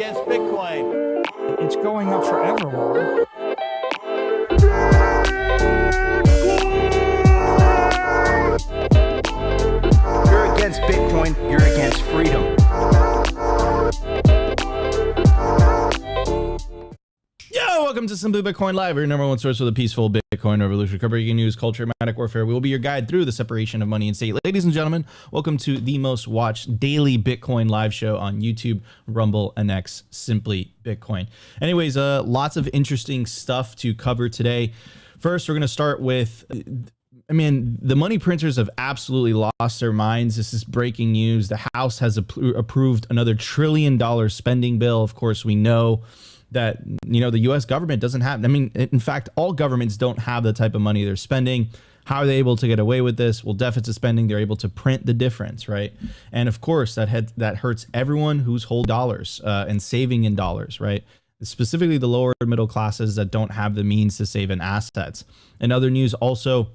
against Bitcoin. It's going up forever. You're against Bitcoin, you're against freedom. Yo, welcome to Simply Bitcoin Live, your number one source for the peaceful Bitcoin revolution. Covering news, culture, manic warfare. We will be your guide through the separation of money and state. Ladies and gentlemen, welcome to the most watched daily Bitcoin live show on YouTube, Rumble, and X, Simply Bitcoin. Anyways, lots of interesting stuff to cover today. First, we're going to start with, the money printers have absolutely lost their minds. This is breaking news. The House has approved another $1 trillion spending bill. Of course, we know that, the US government doesn't have, in fact, all governments don't have the type of money they're spending. How are they able to get away with this? Well, deficit spending, they're able to print the difference, right? And of course, that hurts everyone who's holding dollars and saving in dollars, right? Specifically the lower middle classes that don't have the means to save in assets. In other news, also,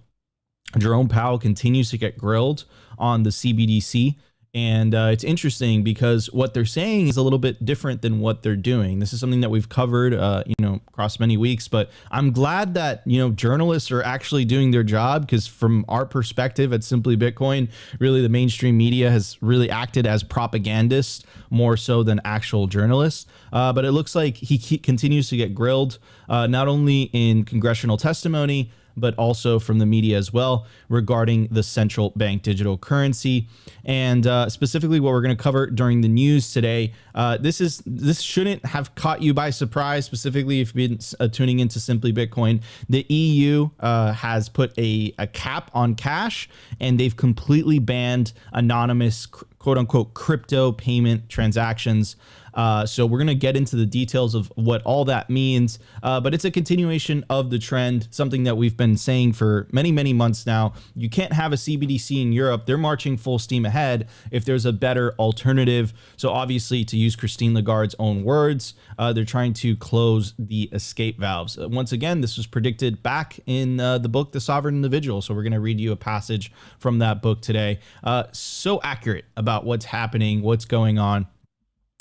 Jerome Powell continues to get grilled on the CBDC. And it's interesting because what they're saying is a little bit different than what they're doing. This is something that we've covered, across many weeks. But I'm glad that, journalists are actually doing their job, because from our perspective at Simply Bitcoin, really the mainstream media has really acted as propagandists more so than actual journalists. But it looks like he continues to get grilled, not only in congressional testimony, but also from the media as well, regarding the central bank digital currency. And specifically what we're going to cover during the news today, this shouldn't have caught you by surprise, specifically if you've been tuning into Simply Bitcoin. The EU has put a cap on cash, and they've completely banned anonymous quote unquote crypto payment transactions. So we're going to get into the details of what all that means, but it's a continuation of the trend, something that we've been saying for many, many months now. You can't have a CBDC in Europe. They're marching full steam ahead if there's a better alternative. So obviously, to use Christine Lagarde's own words, they're trying to close the escape valves. Once again, this was predicted back in the book, The Sovereign Individual. So we're going to read you a passage from that book today. So accurate about what's happening, what's going on.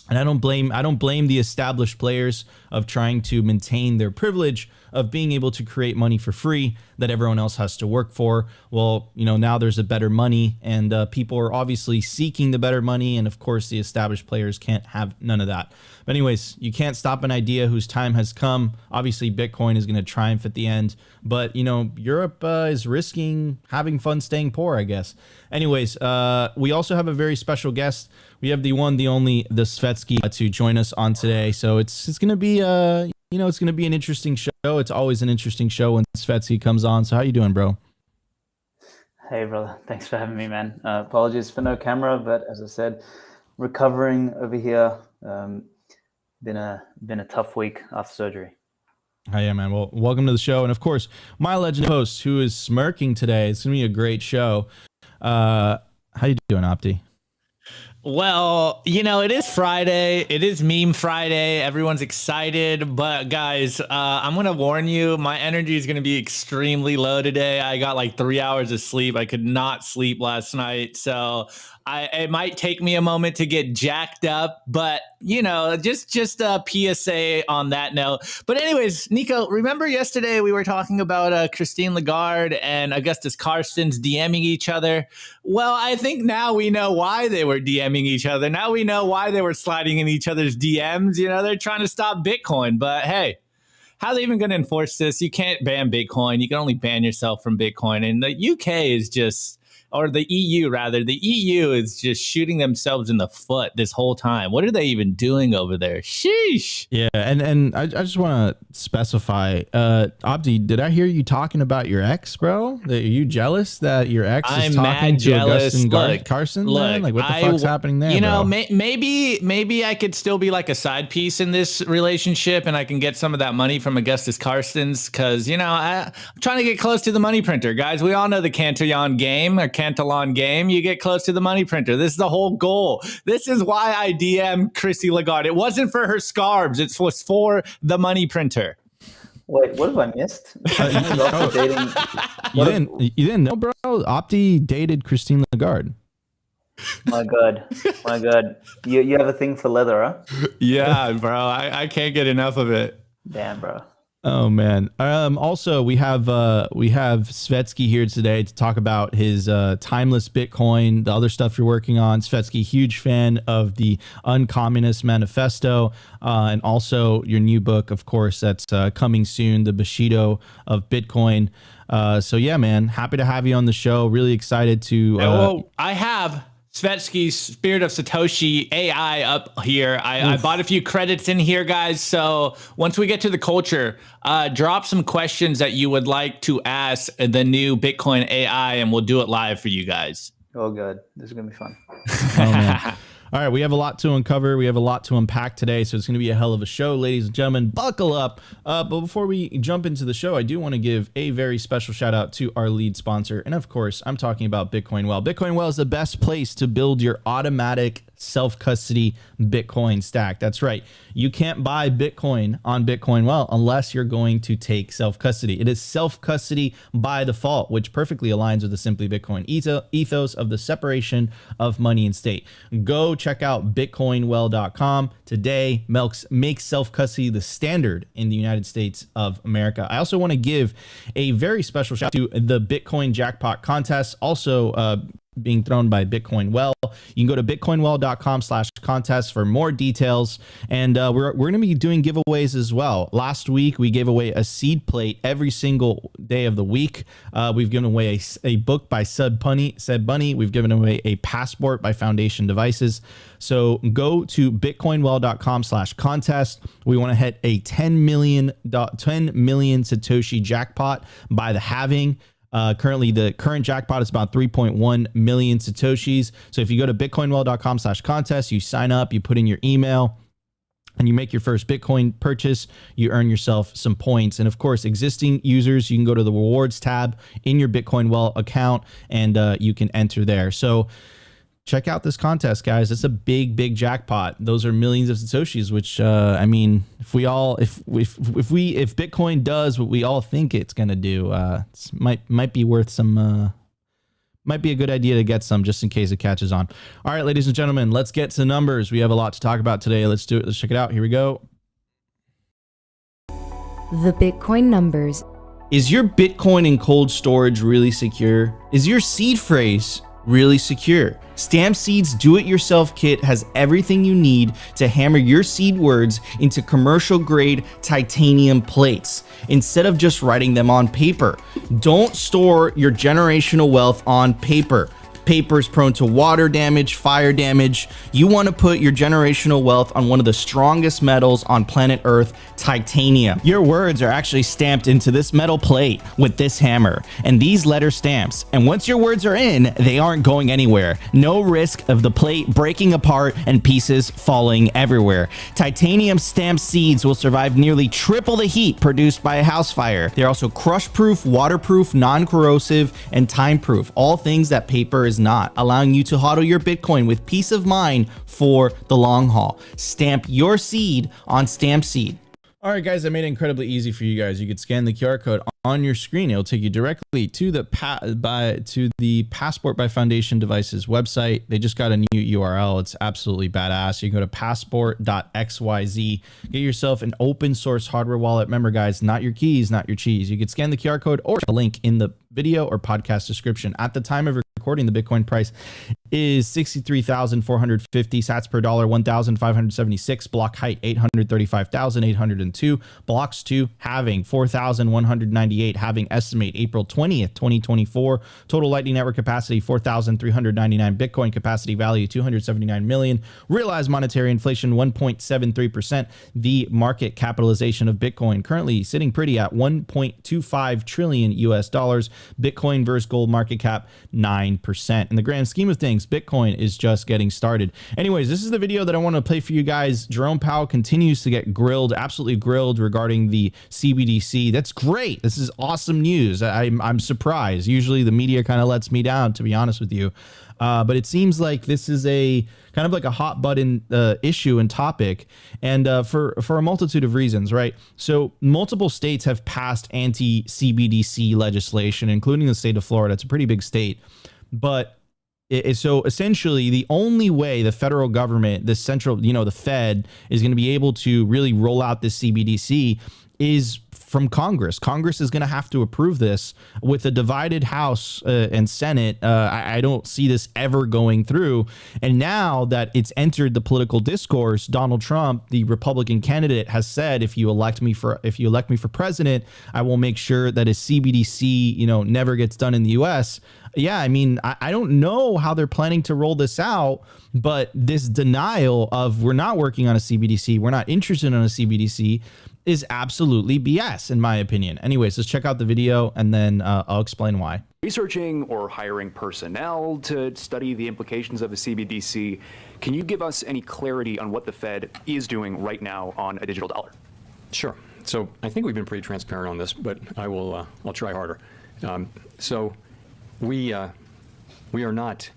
And I don't blame the established players of trying to maintain their privilege of being able to create money for free that everyone else has to work for. Well, now there's a better money, and people are obviously seeking the better money. And of course, the established players can't have none of that. But anyways, you can't stop an idea whose time has come. Obviously, Bitcoin is going to triumph at the end. But, Europe is risking having fun staying poor, I guess. Anyways, we also have a very special guest. We have the one, the only, the Svetsky to join us on today. So it's going to be, it's going to be an interesting show. It's always an interesting show when Svetsky comes on. So how you doing, bro? Hey, brother. Thanks for having me, man. Apologies for no camera, but as I said, recovering over here. Been a tough week after surgery. Oh, yeah, man. Well, welcome to the show. And of course, my legend host who is smirking today. It's going to be a great show. How you doing, Opti? Well, it is Friday. It is Meme Friday. Everyone's excited. But guys, I'm going to warn you, my energy is going to be extremely low today. I got like 3 hours of sleep. I could not sleep last night. So it might take me a moment to get jacked up, but just a PSA on that note. But anyways, Nico, remember yesterday we were talking about Christine Lagarde and Augustus Carstens DMing each other? Well, I think now we know why they were DMing each other. Now we know why they were sliding in each other's DMs. They're trying to stop Bitcoin, but hey, how are they even going to enforce this? You can't ban Bitcoin. You can only ban yourself from Bitcoin. And the UK is just, or the EU rather, the EU is just shooting themselves in the foot this whole time. What are they even doing over there? Sheesh. Yeah, and I just want to specify, Abdi, did I hear you talking about your ex, bro? Are you jealous that your ex is talking to Augustin Carson? Look, like, what the fuck's happening there? Maybe I could still be like a side piece in this relationship, and I can get some of that money from Augustus Carstens, because I'm trying to get close to the money printer, guys. We all know the Cantillon game or Cantillon game. You get close to the money printer. This is the whole goal. This is why I DM Chrissy Lagarde. It wasn't for her scarves. It was for the money printer. Wait, what have I missed? You didn't know, bro? Opti dated Christine Lagarde. My God, my God. You have a thing for leather, huh? Yeah, bro. I can't get enough of it. Damn, bro. Oh man. Also we have Svetsky here today to talk about his timeless Bitcoin, the other stuff you're working on. Svetsky, huge fan of the Uncommunist Manifesto, and also your new book, of course, that's coming soon, The Bushido of Bitcoin. So yeah, man, happy to have you on the show. Really excited to I have Svetsky's Spirit of Satoshi AI up here. I bought a few credits in here, guys. So once we get to the culture, drop some questions that you would like to ask the new Bitcoin AI, and we'll do it live for you guys. Oh, God. This is going to be fun. Oh, man. All right, we have a lot to uncover. We have a lot to unpack today, so it's going to be a hell of a show, ladies and gentlemen. Buckle up. But before we jump into the show, I do want to give a very special shout out to our lead sponsor. And of course, I'm talking about Bitcoin Well. Bitcoin Well is the best place to build your automatic self-custody Bitcoin stack. That's right. You can't buy Bitcoin on Bitcoin Well unless you're going to take self-custody. It is self-custody by default, which perfectly aligns with the Simply Bitcoin ethos of the separation of money and state. Go check out bitcoinwell.com today. Makes self-custody the standard in the United States of America. I also want to give a very special shout out to the Bitcoin Jackpot Contest, also being thrown by Bitcoin Well. You can go to bitcoinwell.com/contest for more details. And we're going to be doing giveaways as well. Last week, we gave away a seed plate every single day of the week. We've given away a book by Said Bunny. We've given away a passport by Foundation Devices. So go to bitcoinwell.com/contest. We want to hit a 10 million Satoshi jackpot by the halving. Currently, the current jackpot is about 3.1 million Satoshis. So if you go to bitcoinwell.com/contest, you sign up, you put in your email, and you make your first Bitcoin purchase, you earn yourself some points. And of course, existing users, you can go to the rewards tab in your Bitcoin Well account, and you can enter there. So check out this contest, guys. It's a big jackpot. Those are millions of Satoshis, which I mean, if Bitcoin does what we all think it's gonna do, might be worth some. Might be a good idea to get some just in case it catches on. All right, ladies and gentlemen, let's get to numbers. We have a lot to talk about today. Let's do it. Let's check it out. Here we go. The Bitcoin numbers. Is your Bitcoin in cold storage really secure? Is your seed phrase really secure? Stamp Seed's do-it-yourself kit has everything you need to hammer your seed words into commercial-grade titanium plates instead of just writing them on paper. Don't store your generational wealth on paper. Paper is prone to water damage, fire damage. You want to put your generational wealth on one of the strongest metals on planet Earth, titanium. Your words are actually stamped into this metal plate with this hammer and these letter stamps. And once your words are in, they aren't going anywhere. No risk of the plate breaking apart and pieces falling everywhere. Titanium stamped seeds will survive nearly triple the heat produced by a house fire. They're also crush-proof, waterproof, non-corrosive, and time-proof. All things that paper is not, allowing you to hodl your Bitcoin with peace of mind for the long haul. Stamp your seed on Stamp Seed. All right, guys, I made it incredibly easy for you guys. You could scan the QR code on your screen. It'll take you directly to the Passport by Foundation Devices website. They just got a new URL. It's absolutely badass. You can go to passport.xyz. Get yourself an open source hardware wallet. Remember, guys, not your keys, not your cheese. You could scan the QR code or a link in the video or podcast description. At the time of recording, the Bitcoin price is 63,450 sats per dollar, 1,576. Block height 835,802. Blocks to halving 4,198. Halving estimate April 20th, 2024. Total Lightning Network capacity 4,399. Bitcoin capacity value 279 million. Realized monetary inflation 1.73%. The market capitalization of Bitcoin currently sitting pretty at 1.25 trillion US dollars. Bitcoin versus gold market cap 9%. In the grand scheme of things, Bitcoin is just getting started. Anyways, this is the video that I want to play for you guys. Jerome Powell continues to get grilled, absolutely grilled regarding the CBDC. That's great. This is awesome news. I'm surprised. Usually the media kind of lets me down, to be honest with you. But it seems like this is a kind of like a hot button issue and topic, and for a multitude of reasons, right? So multiple states have passed anti-CBDC legislation, including the state of Florida. It's a pretty big state, but So essentially, the only way the federal government, the central, the Fed, is going to be able to really roll out this CBDC is from Congress. Congress is going to have to approve this. With a divided House and Senate. I don't see this ever going through. And now that it's entered the political discourse, Donald Trump, the Republican candidate, has said, if you elect me for president, I will make sure that a CBDC, never gets done in the U.S. Yeah, I mean, I don't know how they're planning to roll this out, but this denial of we're not working on a CBDC, we're not interested in a CBDC, is absolutely BS, in my opinion. Anyways, let's check out the video and then I'll explain why. Researching or hiring personnel to study the implications of the CBDC, can you give us any clarity on what the Fed is doing right now on a digital dollar? Sure. So I think we've been pretty transparent on this, but I'll try harder. So we are not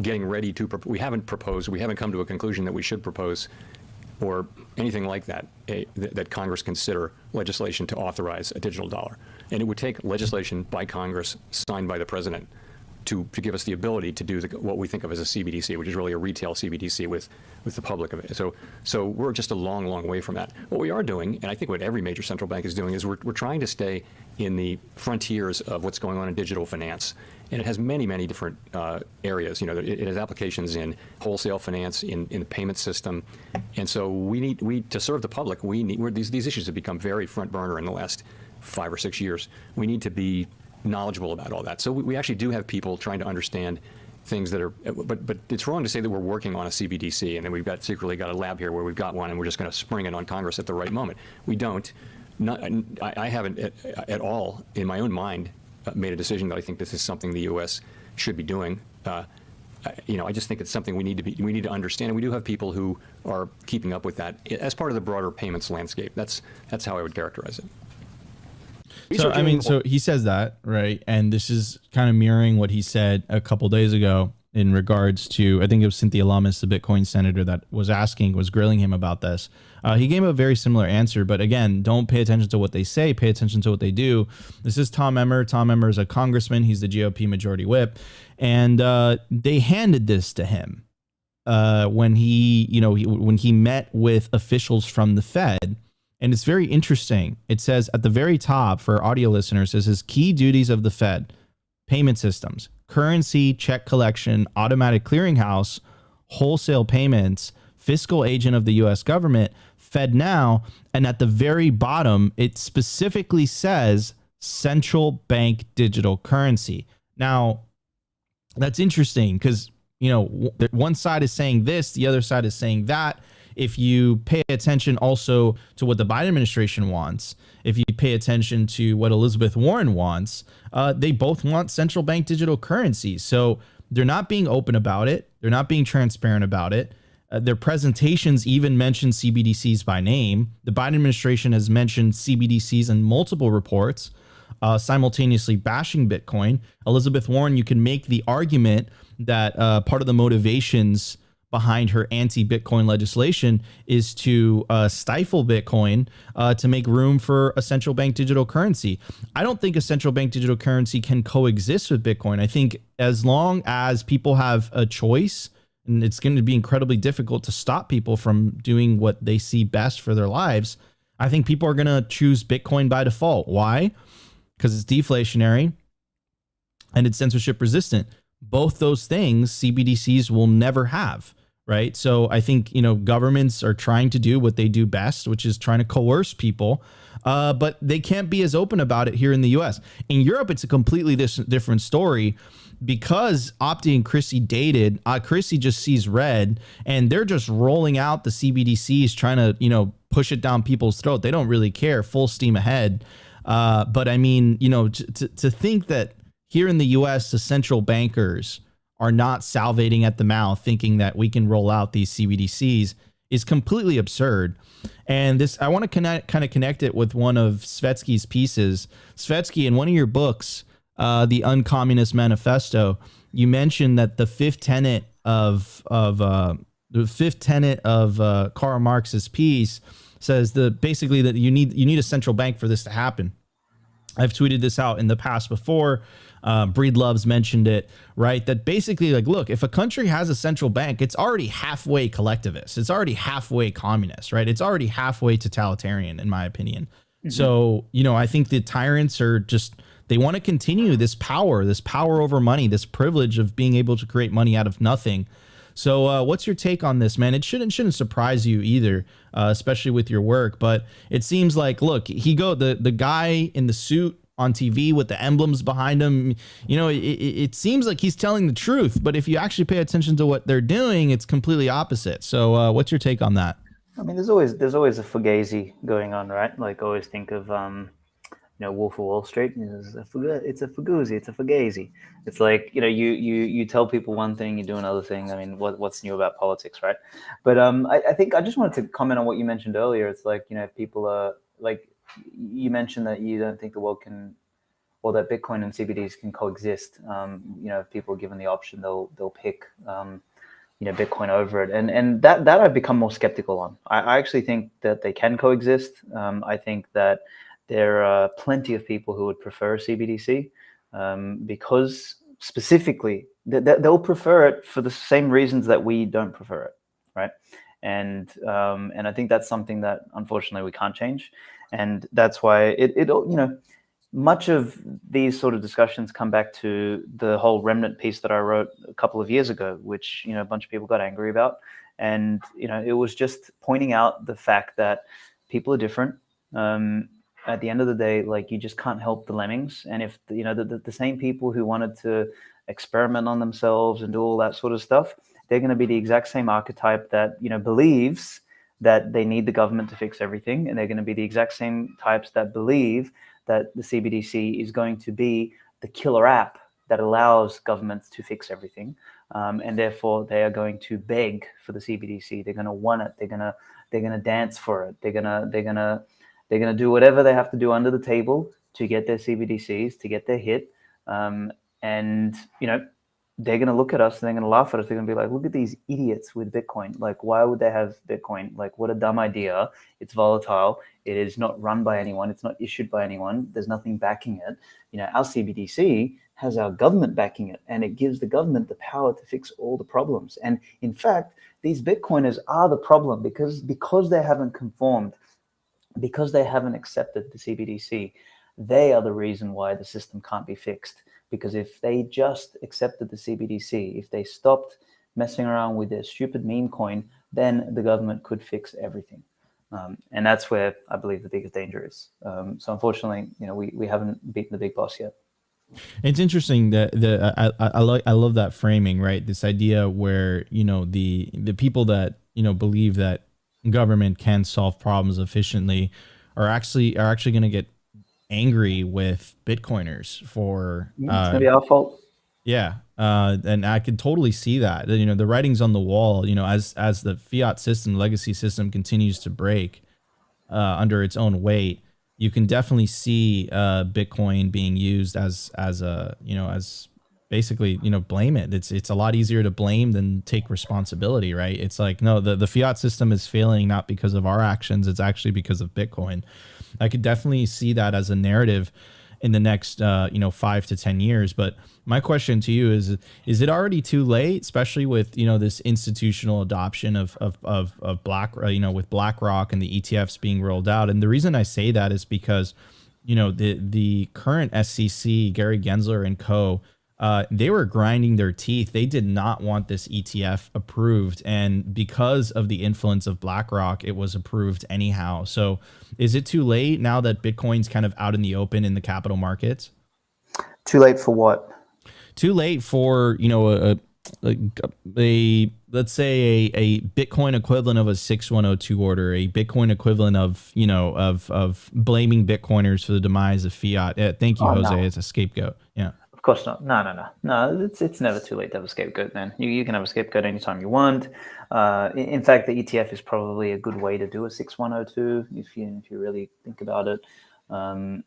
getting ready to, we haven't come to a conclusion that we should propose or anything like that, that Congress consider legislation to authorize a digital dollar. And it would take legislation by Congress signed by the president to give us the ability to do what we think of as a CBDC, which is really a retail CBDC with the public of it. So we're just a long, long way from that. What we are doing, and I think what every major central bank is doing, is we're trying to stay in the frontiers of what's going on in digital finance. And it has many, many different areas. It has applications in wholesale finance, in the payment system. And so we to serve the public, these issues have become very front burner in the last 5 or 6 years. We need to be knowledgeable about all that. So we actually do have people trying to understand things that are, but it's wrong to say that we're working on a CBDC and then we've secretly got a lab here where we've got one and we're just going to spring it on Congress at the right moment. We don't. I haven't at all in my own mind made a decision that I think this is something the U.S. should be doing. I just think it's something we need to understand, and we do have people who are keeping up with that as part of the broader payments landscape. That's how I would characterize it. So he says that, right? And this is kind of mirroring what he said a couple days ago in regards to, I think it was Cynthia Lummis, the Bitcoin senator, that was grilling him about this. He gave a very similar answer, but again, don't pay attention to what they say, pay attention to what they do. This is Tom Emmer. Tom Emmer is a congressman. He's the GOP majority whip. And they handed this to him when he met with officials from the Fed. And it's very interesting. It says at the very top, for audio listeners, it says key duties of the Fed: payment systems, currency, check collection, automatic clearinghouse, wholesale payments, fiscal agent of the U.S. government, Fed Now. And at the very bottom, it specifically says central bank digital currency. Now, that's interesting because, one side is saying this, the other side is saying that. If you pay attention also to what the Biden administration wants, if you pay attention to what Elizabeth Warren wants, they both want central bank digital currency. So they're not being open about it. They're not being transparent about it. Their presentations even mention CBDCs by name. The Biden administration has mentioned CBDCs in multiple reports, simultaneously bashing Bitcoin. Elizabeth Warren, you can make the argument that part of the motivations behind her anti-Bitcoin legislation is to stifle Bitcoin to make room for a central bank digital currency. I don't think a central bank digital currency can coexist with Bitcoin. I think as long as people have a choice, and it's going to be incredibly difficult to stop people from doing what they see best for their lives, I think people are going to choose Bitcoin by default. Why? Because it's deflationary and it's censorship resistant. Both those things CBDCs will never have. Right. So I think, governments are trying to do what they do best, which is trying to coerce people. But they can't be as open about it here in the U.S. In Europe, it's a completely different story because Opti and Chrissy dated. Chrissy just sees red and they're just rolling out the CBDCs, trying to, push it down people's throat. They don't really care, full steam ahead. But I mean, to think that here in the U.S., the central bankers are not salivating at the mouth thinking that we can roll out these CBDCs is completely absurd. And this, I want to kind of connect it with one of Svetsky's pieces. Svetsky, in one of your books, The Uncommunist Manifesto, you mentioned that the fifth tenet of Karl Marx's piece says basically that you need a central bank for this to happen. I've tweeted this out in the past before. Breedlove's mentioned it, right? That basically, like, look, if a country has a central bank, it's already halfway collectivist. It's already halfway communist, right? It's already halfway totalitarian, in my opinion. So, I think the tyrants are just, they want to continue this power over money, this privilege of being able to create money out of nothing. So what's your take on this, man? It shouldn't surprise you either, especially with your work. But it seems like, look, the guy in the suit on TV with the emblems behind him, it seems like he's telling the truth. But if you actually pay attention to what they're doing, it's completely opposite. So what's your take on that? I mean, there's always a fugazi going on, right? Like, always think of Wolf of Wall Street. It's a fugazi, it's a fugazi. It's like, you tell people one thing, you do another thing. I mean, what's new about politics, right? But I think I just wanted to comment on what you mentioned earlier. It's like, people are like, you mentioned that you don't think the world can, or that Bitcoin and CBDs can coexist. If people are given the option, they'll pick Bitcoin over it, and that I've become more skeptical on. I actually think that they can coexist. I think that there are plenty of people who would prefer a CBDC because specifically they'll prefer it for the same reasons that we don't prefer it, right? And I think that's something that unfortunately we can't change, and that's why much of these sort of discussions come back to the whole remnant piece that I wrote a couple of years ago, which a bunch of people got angry about, and it was just pointing out the fact that people are different. At the end of the day, like, you just can't help the lemmings, and if the same people who wanted to experiment on themselves and do all that sort of stuff, they're going to be the exact same archetype that believes that they need the government to fix everything, and they're going to be the exact same types that believe that the CBDC is going to be the killer app that allows governments to fix everything, and therefore they are going to beg for the CBDC. They're going to want it. They're going to dance for it. They're going to do whatever they have to do under the table to get their CBDCs, to get their hit, and they're going to look at us and they're going to laugh at us. They're going to be like, look at these idiots with Bitcoin. Like, why would they have Bitcoin? Like, what a dumb idea. It's volatile. It is not run by anyone. It's not issued by anyone. There's nothing backing it. Our CBDC has our government backing it, and it gives the government the power to fix all the problems. And in fact, these Bitcoiners are the problem because they haven't conformed, because they haven't accepted the CBDC. They are the reason why the system can't be fixed. Because if they just accepted the CBDC, if they stopped messing around with their stupid meme coin, then the government could fix everything. And that's where I believe the biggest danger is. So unfortunately, we haven't beaten the big boss yet. It's interesting that I love that framing, right? This idea where the people that believe that government can solve problems efficiently are actually going to get angry with Bitcoiners for it's gonna be our fault. Yeah, and I could totally see that. The writing's on the wall. As the fiat system, legacy system continues to break under its own weight, you can definitely see Bitcoin being used as basically blame it. It's a lot easier to blame than take responsibility, right? It's like, no, the fiat system is failing not because of our actions. It's actually because of Bitcoin. I could definitely see that as a narrative in the next 5 to 10 years. But my question to you is it already too late, especially with this institutional adoption of with BlackRock and the ETFs being rolled out? And the reason I say that is because the current SEC, Gary Gensler and co., they were grinding their teeth. They did not want this ETF approved. And because of the influence of BlackRock, it was approved anyhow. So is it too late now that Bitcoin's kind of out in the open in the capital markets? Too late for what? Too late for, let's say a Bitcoin equivalent of a 6102 order, a Bitcoin equivalent of, of blaming Bitcoiners for the demise of fiat. Thank you, Jose. No. It's a scapegoat. Yeah. Of course not. No. It's never too late to have a scapegoat, man. You can have a scapegoat anytime you want. In fact, the ETF is probably a good way to do a 6102 if you really think about it. And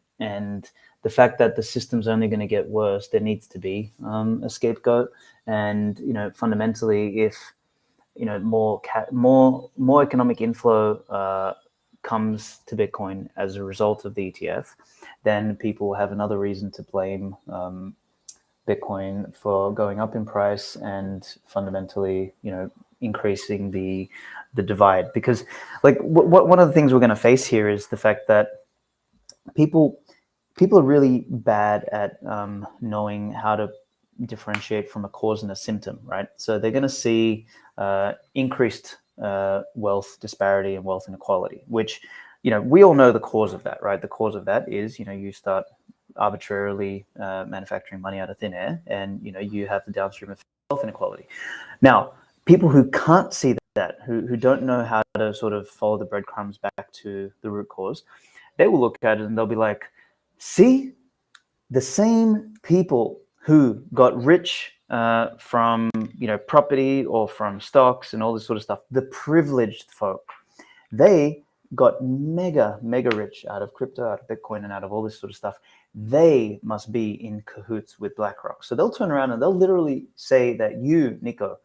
the fact that the system's only going to get worse, there needs to be a scapegoat. And fundamentally, if more economic inflow comes to Bitcoin as a result of the ETF, then people will have another reason to blame Bitcoin for going up in price and fundamentally, increasing the divide. Because, like, one of the things we're going to face here is the fact that people are really bad at knowing how to differentiate from a cause and a symptom, right? So they're going to see increased wealth disparity and wealth inequality, which, we all know the cause of that, right? The cause of that is, you start arbitrarily manufacturing money out of thin air, and, you have the downstream of wealth inequality. Now, people who can't see that, who don't know how to sort of follow the breadcrumbs back to the root cause, they will look at it and they'll be like, see, the same people who got rich from property or from stocks and all this sort of stuff, the privileged folk, they got mega rich out of crypto, out of Bitcoin, and out of all this sort of stuff. They must be in cahoots with BlackRock. So they'll turn around and they'll literally say that you, Nico,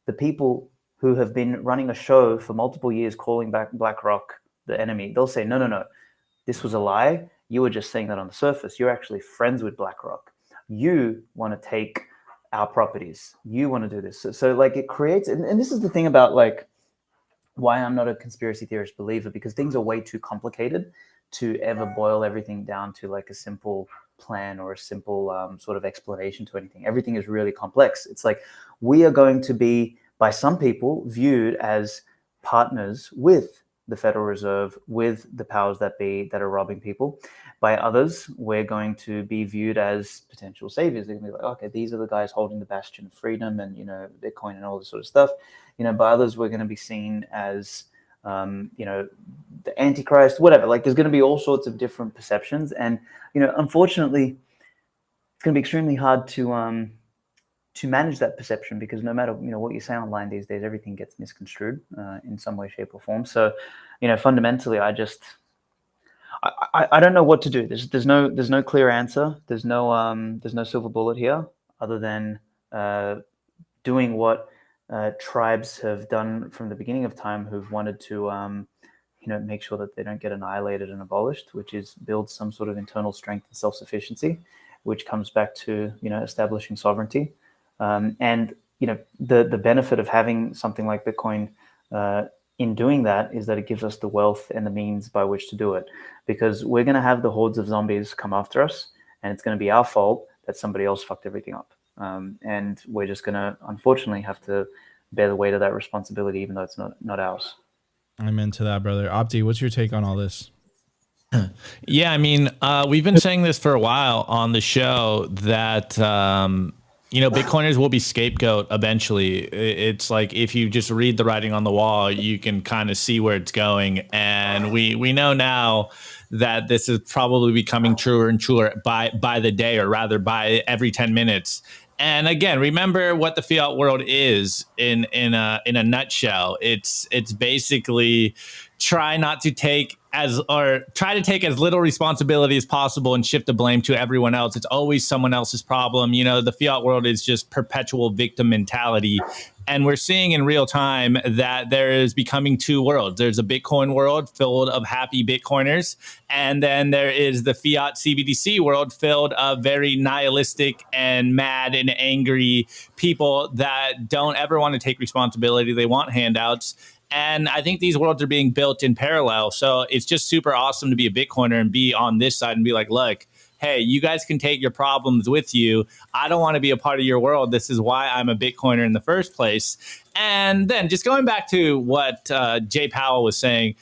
the people who have been running a show for multiple years calling back BlackRock the enemy, they'll say, no, this was a lie. You were just saying that on the surface. You're actually friends with BlackRock. You want to take our properties. You want to do this. So like, it creates, and this is the thing about, like, why I'm not a conspiracy theorist believer, because things are way too complicated to ever boil everything down to like a simple plan or a simple sort of explanation to anything. Everything is really complex. It's like, we are going to be, by some people, viewed as partners with the Federal Reserve, with the powers that be that are robbing people. By others, we're going to be viewed as potential saviors. They're going to be like, okay, these are the guys holding the bastion of freedom and, Bitcoin and all this sort of stuff. By others, we're going to be seen as, the Antichrist, whatever. Like, there's going to be all sorts of different perceptions. And, unfortunately, it's going to be extremely hard to manage that perception, because no matter, what you say online these days, everything gets misconstrued in some way, shape, or form. So, fundamentally, I don't know what to do. There's no clear answer. There's no silver bullet here, other than doing what tribes have done from the beginning of time, who've wanted to make sure that they don't get annihilated and abolished, which is build some sort of internal strength and self-sufficiency, which comes back to establishing sovereignty. And the benefit of having something like Bitcoin in doing that is that it gives us the wealth and the means by which to do it, because we're going to have the hordes of zombies come after us, and it's going to be our fault that somebody else fucked everything up. And we're just going to, unfortunately, have to bear the weight of that responsibility, even though it's not ours. I'm into that, brother. Opti, what's your take on all this? Yeah, I mean, we've been saying this for a while on the show that, Bitcoiners will be scapegoat eventually. It's like, if you just read the writing on the wall, you can kind of see where it's going. And we know now that this is probably becoming truer and truer by the day, or rather by every 10 minutes. And again, remember what the fiat world is in a nutshell. It's basically try to take as little responsibility as possible and shift the blame to everyone else. It's always someone else's problem. The fiat world is just perpetual victim mentality. And we're seeing in real time that there is becoming two worlds. There's a Bitcoin world filled of happy Bitcoiners, and then there is the fiat CBDC world filled of very nihilistic and mad and angry people that don't ever want to take responsibility. They want handouts. And I think these worlds are being built in parallel. So it's just super awesome to be a Bitcoiner and be on this side and be like, look, hey, you guys can take your problems with you. I don't want to be a part of your world. This is why I'm a Bitcoiner in the first place. And then just going back to what Jay Powell was saying,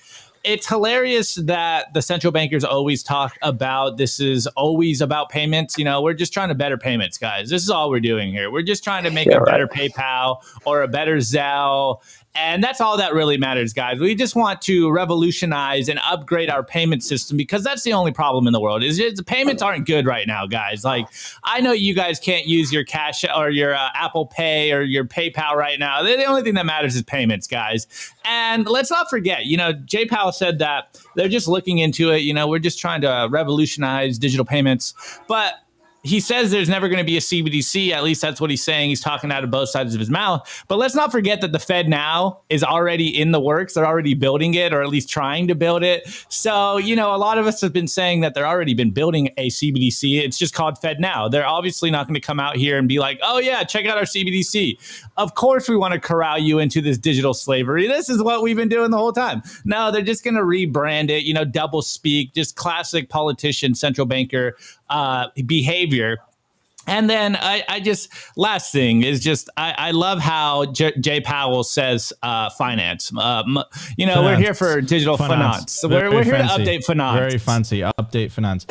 it's hilarious that the central bankers always talk about this is always about payments. We're just trying to better payments, guys. This is all we're doing here. We're just trying to make a better PayPal or a better Zelle. And that's all that really matters, guys. We just want to revolutionize and upgrade our payment system, because that's the only problem in the world. Is the payments aren't good right now, guys. Like, I know you guys can't use your Cash or your Apple Pay or your PayPal right now. The only thing that matters is payments, guys. And let's not forget, Jay Powell said that they're just looking into it. We're just trying to revolutionize digital payments. But he says there's never going to be a CBDC. At least that's what he's saying. He's talking out of both sides of his mouth. But let's not forget that the Fed now is already in the works. They're already building it, or at least trying to build it. So, you know, a lot of us have been saying that they're already been building a CBDC. It's just called Fed now. They're obviously not going to come out here and be like, oh, yeah, check out our CBDC. Of course, we want to corral you into this digital slavery. This is what we've been doing the whole time. No, they're just going to rebrand it, you know, double speak, just classic politician, central banker behavior. And then I just, last thing is just, I love how Jay Powell says finance. You know, we're here for digital finance. So we're here to update finance. Very fancy, update finance.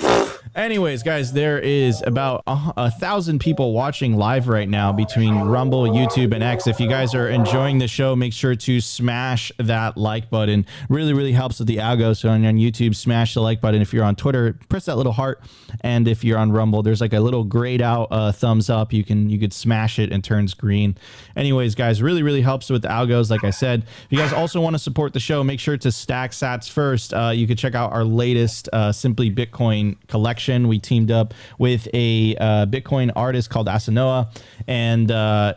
Anyways, guys, there is about 1,000 people watching live right now between Rumble, YouTube, and X. If you guys are enjoying the show, make sure to smash that like button. Really, really helps with the algo. So on YouTube, smash the like button. If you're on Twitter, press that little heart. And if you're on Rumble, there's like a little grayed out thumbs up. You could smash it and turns green. Anyways, guys, really, really helps with the algos. Like I said, if you guys also want to support the show, make sure to stack sats first. You could check out our latest Simply Bitcoin collection. We teamed up with a Bitcoin artist called Asanoa, and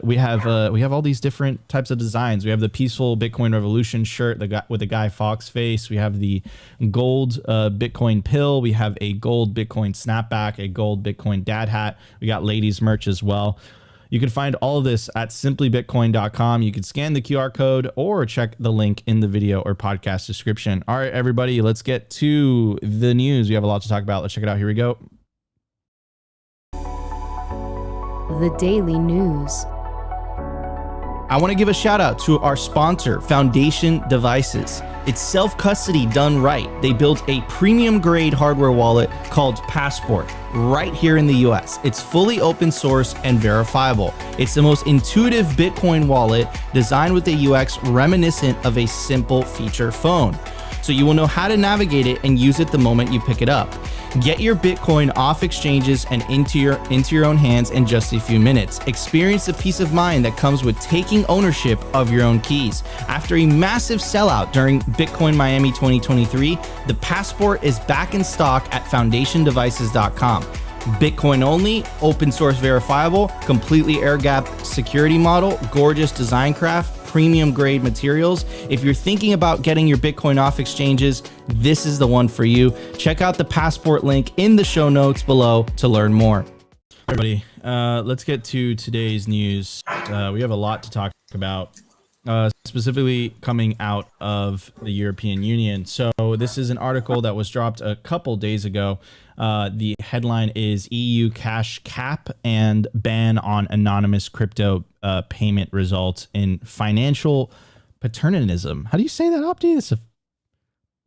we have all these different types of designs. We have the Peaceful Bitcoin Revolution shirt with the Guy Fawkes face. We have the gold Bitcoin pill. We have a gold Bitcoin snapback, a gold Bitcoin dad hat. We got ladies merch as well. You can find all of this at simplybitcoin.com. You can scan the QR code or check the link in the video or podcast description. All right, everybody, let's get to the news. We have a lot to talk about. Let's check it out. Here we go. The Daily News. I want to give a shout out to our sponsor, Foundation Devices. It's self-custody done right. They built a premium grade hardware wallet called Passport right here in the US. It's fully open source and verifiable. It's the most intuitive Bitcoin wallet designed with a UX reminiscent of a simple feature phone. So you will know how to navigate it and use it the moment you pick it up. Get your Bitcoin off exchanges and into your own hands in just a few minutes. Experience the peace of mind that comes with taking ownership of your own keys. After a massive sellout during Bitcoin Miami 2023, the Passport is back in stock at foundationdevices.com. Bitcoin only, open source verifiable, completely air-gapped security model, gorgeous design craft, premium grade materials. If you're thinking about getting your Bitcoin off exchanges, this is the one for you. Check out the Passport link in the show notes below to learn more. Everybody, let's get to today's news. We have a lot to talk about, specifically coming out of the European Union. So this is an article that was dropped a couple days ago. The headline is EU cash cap and ban on anonymous crypto payment results in financial paternalism. How do you say that, Opti? It's a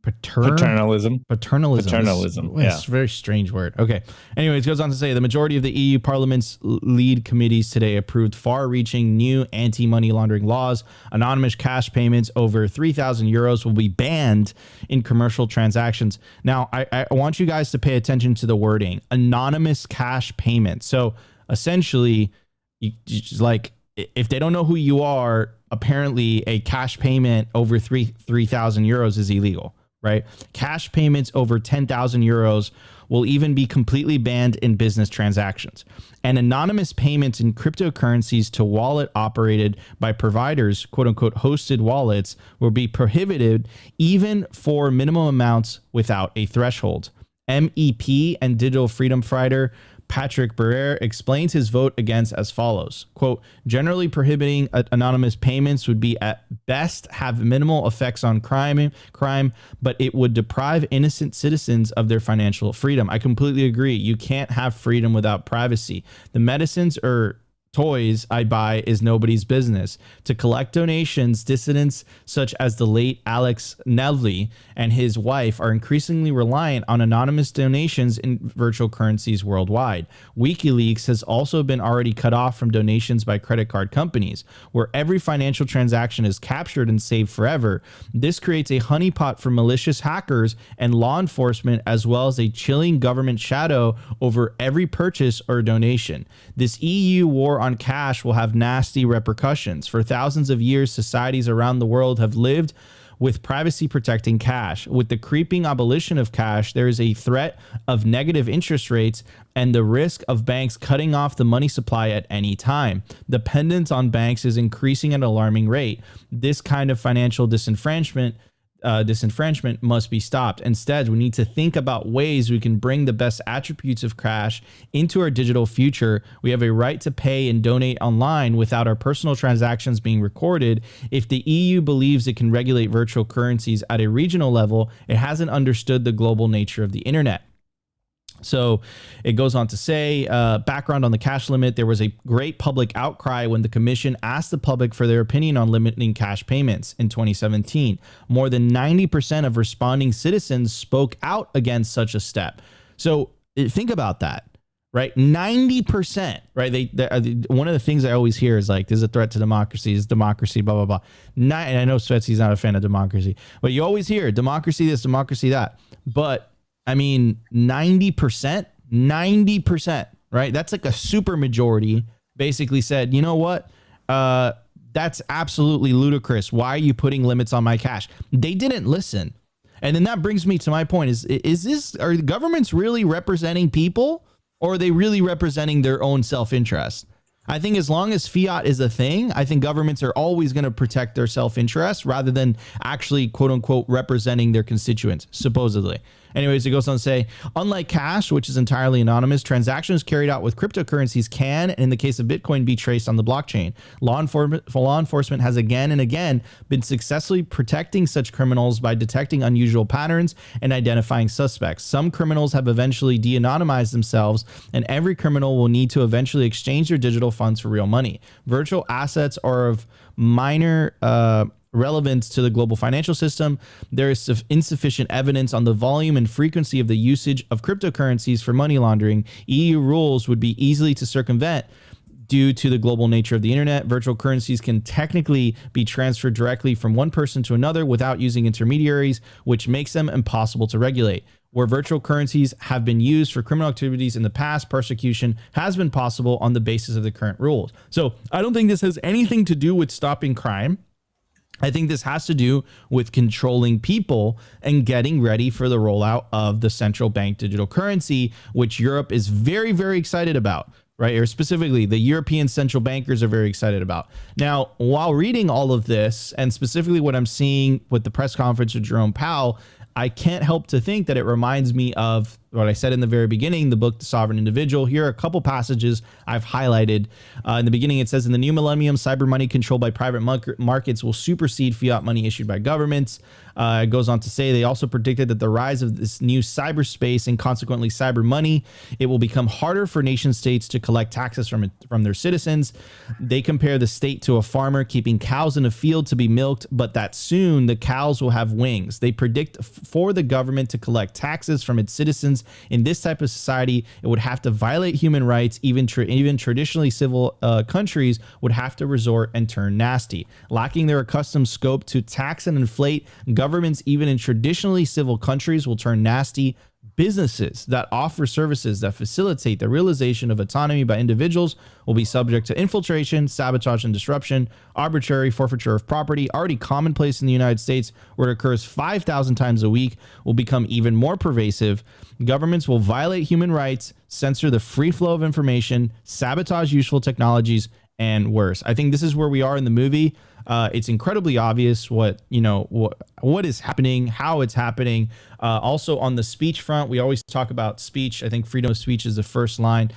paternalism. Paternalism. It's a very strange word. Okay. Anyways, it goes on to say the majority of the EU Parliament's lead committees today approved far-reaching new anti-money laundering laws. Anonymous cash payments over 3,000 euros will be banned in commercial transactions. Now, I want you guys to pay attention to the wording: anonymous cash payment. So essentially, you just like, if they don't know who you are, apparently a cash payment over 3,000 euros is illegal. Right? Cash payments over 10,000 euros will even be completely banned in business transactions. And anonymous payments in cryptocurrencies to wallet operated by providers, quote unquote, hosted wallets, will be prohibited even for minimum amounts without a threshold. MEP and digital freedom fighter Patrick Barrère explains his vote against as follows, quote, generally prohibiting anonymous payments would be at best have minimal effects on crime, but it would deprive innocent citizens of their financial freedom. I completely agree. You can't have freedom without privacy. The medicines or toys I buy is nobody's business. To collect donations, dissidents such as the late Alex Nelly and his wife are increasingly reliant on anonymous donations in virtual currencies worldwide. WikiLeaks has also been already cut off from donations by credit card companies, where every financial transaction is captured and saved forever. This creates a honeypot for malicious hackers and law enforcement, as well as a chilling government shadow over every purchase or donation. This EU war on cash will have nasty repercussions. For thousands of years, societies around the world have lived with privacy protecting cash. With the creeping abolition of cash, there is a threat of negative interest rates and the risk of banks cutting off the money supply at any time. Dependence on banks is increasing at an alarming rate. This kind of financial disenfranchisement must be stopped. Instead, we need to think about ways we can bring the best attributes of cash into our digital future. We have a right to pay and donate online without our personal transactions being recorded. If the EU believes it can regulate virtual currencies at a regional level, it hasn't understood the global nature of the internet. So it goes on to say, background on the cash limit. There was a great public outcry when the commission asked the public for their opinion on limiting cash payments in 2017. More than 90% of responding citizens spoke out against such a step. So think about that, right? 90%, right? One of the things I always hear is like, there's a threat to democracy, is democracy, blah, blah, blah. And I know Svetsy's not a fan of democracy, but you always hear democracy this, democracy that. But I mean, 90%, right? That's like a super majority basically said, you know what? That's absolutely ludicrous. Why are you putting limits on my cash? They didn't listen. And then that brings me to my point are governments really representing people, or are they really representing their own self-interest? I think as long as fiat is a thing, I think governments are always going to protect their self-interest rather than actually, quote unquote, representing their constituents, supposedly. Anyways, it goes on to say, unlike cash, which is entirely anonymous, transactions carried out with cryptocurrencies can, in the case of Bitcoin, be traced on the blockchain. Law enforcement has again and again been successfully protecting such criminals by detecting unusual patterns and identifying suspects. Some criminals have eventually de-anonymized themselves, and every criminal will need to eventually exchange their digital funds for real money. Virtual assets are of minor relevance to the global financial system. There is insufficient evidence on the volume and frequency of the usage of cryptocurrencies for money laundering. EU rules would be easily to circumvent due to the global nature of the internet. Virtual currencies can technically be transferred directly from one person to another without using intermediaries, which makes them impossible to regulate. Where virtual currencies have been used for criminal activities in the past, persecution has been possible on the basis of the current rules. So I don't think this has anything to do with stopping crime. I think this has to do with controlling people and getting ready for the rollout of the central bank digital currency, which Europe is very, very excited about, right? Or specifically, the European central bankers are very excited about. Now, while reading all of this, and specifically what I'm seeing with the press conference of Jerome Powell, I can't help to think that it reminds me of what I said in the very beginning, the book, The Sovereign Individual. Here are a couple passages I've highlighted. In the beginning, it says, in the new millennium, cyber money controlled by private markets will supersede fiat money issued by governments. It goes on to say they also predicted that the rise of this new cyberspace and consequently cyber money, it will become harder for nation states to collect taxes from their citizens. They compare the state to a farmer keeping cows in a field to be milked, but that soon the cows will have wings. They predict for the government to collect taxes from its citizens. In this type of society, it would have to violate human rights. Even traditionally civil countries would have to resort and turn nasty. Lacking their accustomed scope to tax and inflate, governments, even in traditionally civil countries, will turn nasty. Businesses that offer services that facilitate the realization of autonomy by individuals will be subject to infiltration, sabotage, and disruption. Arbitrary forfeiture of property, already commonplace in the United States, where it occurs 5,000 times a week, will become even more pervasive. Governments will violate human rights, censor the free flow of information, sabotage useful technologies, and worse. I think this is where we are in the movie. It's incredibly obvious what is happening, how it's happening. Also on the speech front, we always talk about speech. I think freedom of speech is the first line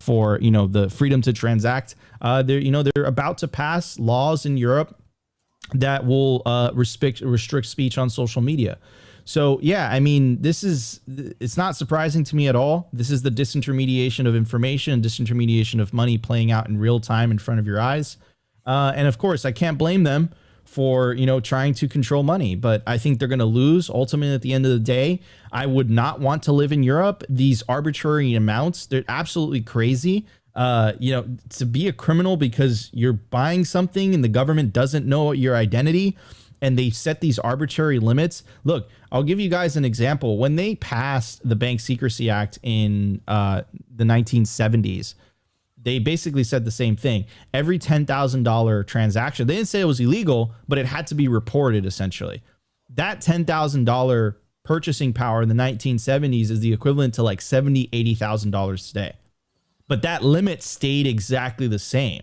for the freedom to transact. They're about to pass laws in Europe that will restrict speech on social media. So yeah, I mean, it's not surprising to me at all. This is the disintermediation of information, disintermediation of money playing out in real time in front of your eyes. And of course, I can't blame them for, trying to control money, but I think they're going to lose ultimately at the end of the day. I would not want to live in Europe. These arbitrary amounts, they're absolutely crazy. To be a criminal because you're buying something and the government doesn't know your identity and they set these arbitrary limits. Look, I'll give you guys an example. When they passed the Bank Secrecy Act in the 1970s, they basically said the same thing. Every $10,000 transaction, they didn't say it was illegal, but it had to be reported essentially. That $10,000 purchasing power in the 1970s is the equivalent to like $70,000, $80,000 today. But that limit stayed exactly the same,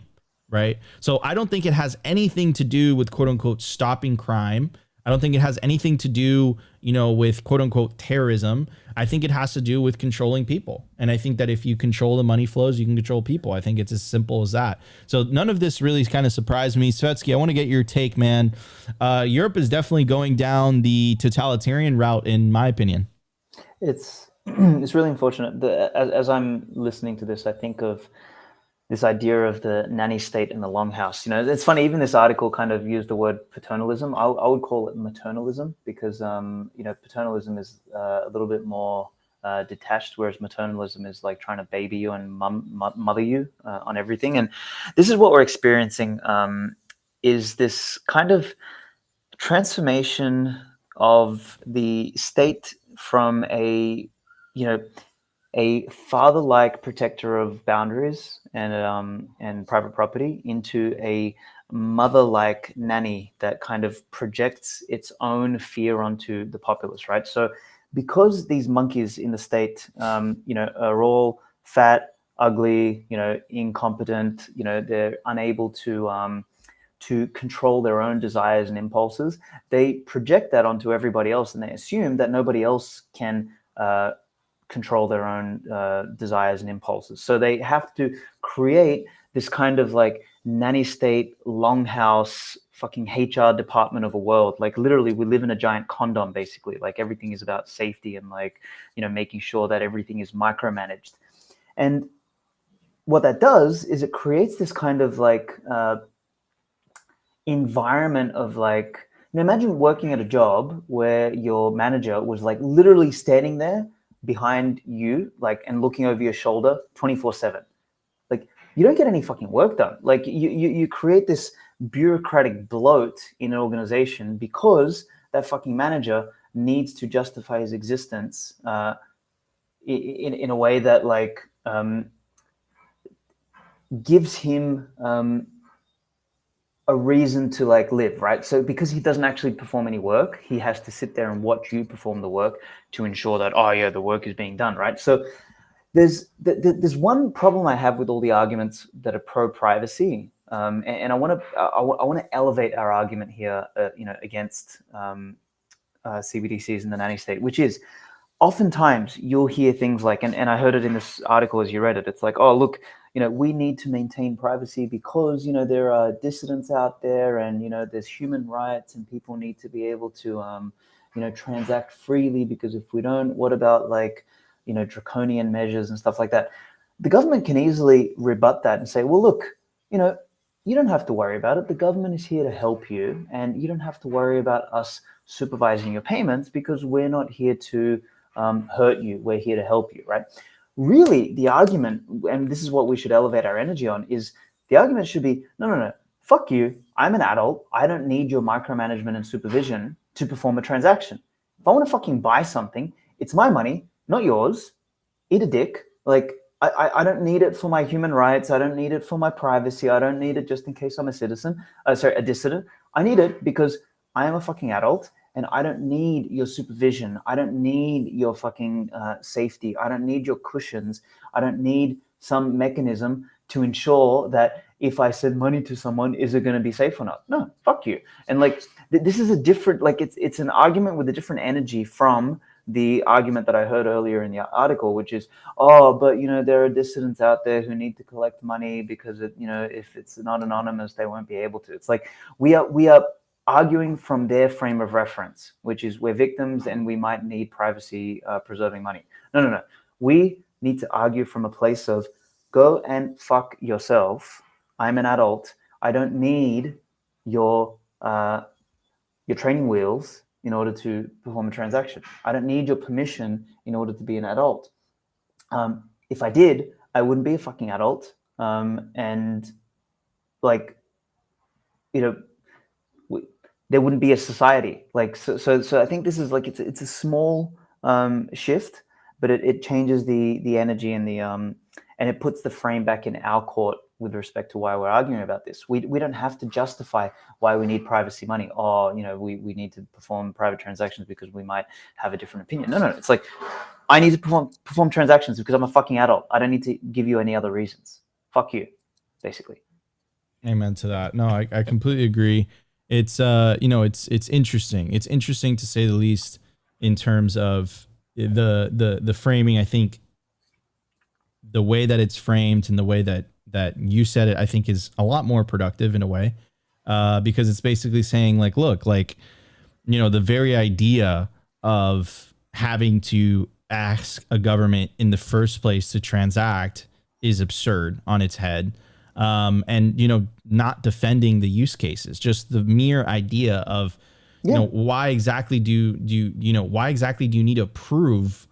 right? So I don't think it has anything to do with quote unquote stopping crime. I don't think it has anything to do, with quote unquote terrorism. I think it has to do with controlling people. And I think that if you control the money flows, you can control people. I think it's as simple as that. So none of this really kind of surprised me. Svetsky, I want to get your take, man. Europe is definitely going down the totalitarian route, in my opinion. It's really unfortunate. As I'm listening to this, I think of this idea of the nanny state and the longhouse. It's funny, even this article kind of used the word paternalism. I would call it maternalism because, paternalism is a little bit more detached, whereas maternalism is like trying to baby you and mother you on everything. And this is what we're experiencing, is this kind of transformation of the state from a father-like protector of boundaries and private property into a mother-like nanny that kind of projects its own fear onto the populace, right? So because these monkeys in the state, are all fat, ugly, incompetent, they're unable to control their own desires and impulses, they project that onto everybody else, and they assume that nobody else can control their own desires and impulses. So they have to create this kind of like nanny state, longhouse, fucking HR department of a world. Like literally we live in a giant condom, basically. Like everything is about safety and like, making sure that everything is micromanaged. And what that does is it creates this kind of like environment of like, imagine working at a job where your manager was like literally standing there behind you, like, and looking over your shoulder 24/7. Like you don't get any fucking work done. Like you create this bureaucratic bloat in an organization because that fucking manager needs to justify his existence in a way that like gives him a reason to like live, right? So because he doesn't actually perform any work, he has to sit there and watch you perform the work to ensure that, oh yeah, the work is being done, right? So there's one problem I have with all the arguments that are pro-privacy, and I want to elevate our argument here, against CBDCs in the nanny state, which is oftentimes you'll hear things like, and I heard it in this article as you read it, it's like, oh, look, we need to maintain privacy because, there are dissidents out there and, there's human rights and people need to be able to, transact freely because if we don't, what about like, draconian measures and stuff like that? The government can easily rebut that and say, well, look, you don't have to worry about it. The government is here to help you and you don't have to worry about us supervising your payments because we're not here to hurt you. We're here to help you, right? Really, the argument, and this is what we should elevate our energy on, is the argument should be, no, fuck you. I'm an adult. I don't need your micromanagement and supervision to perform a transaction. If I want to fucking buy something, it's my money, not yours. Eat a dick. Like, I don't need it for my human rights. I don't need it for my privacy. I don't need it just in case I'm a dissident. I need it because I am a fucking adult and I don't need your supervision. I don't need your fucking safety. I don't need your cushions. I don't need some mechanism to ensure that if I send money to someone, is it going to be safe or not? No, fuck you. And like, this is a different, like it's an argument with a different energy from the argument that I heard earlier in the article, which is, oh, but there are dissidents out there who need to collect money because if it's not anonymous, they won't be able to. It's like we are arguing from their frame of reference, which is we're victims and we might need privacy preserving money. No. We need to argue from a place of go and fuck yourself. I'm an adult. I don't need your training wheels in order to perform a transaction. I don't need your permission in order to be an adult. If I did, I wouldn't be a fucking adult. And like, there wouldn't be a society. Like, so I think this is like, it's a small shift, but it changes the energy and and it puts the frame back in our court with respect to why we're arguing about this. We don't have to justify why we need privacy money, or we need to perform private transactions because we might have a different opinion. No, it's like, I need to perform transactions because I'm a fucking adult. I don't need to give you any other reasons. Fuck you, basically. Amen to that. No, I completely agree. It's it's interesting. It's interesting to say the least in terms of the framing. I think the way that it's framed and the way that you said it, I think is a lot more productive in a way, because it's basically saying like, look, like, the very idea of having to ask a government in the first place to transact is absurd on its head. And, not defending the use cases, just the mere idea of, why exactly do you need to prove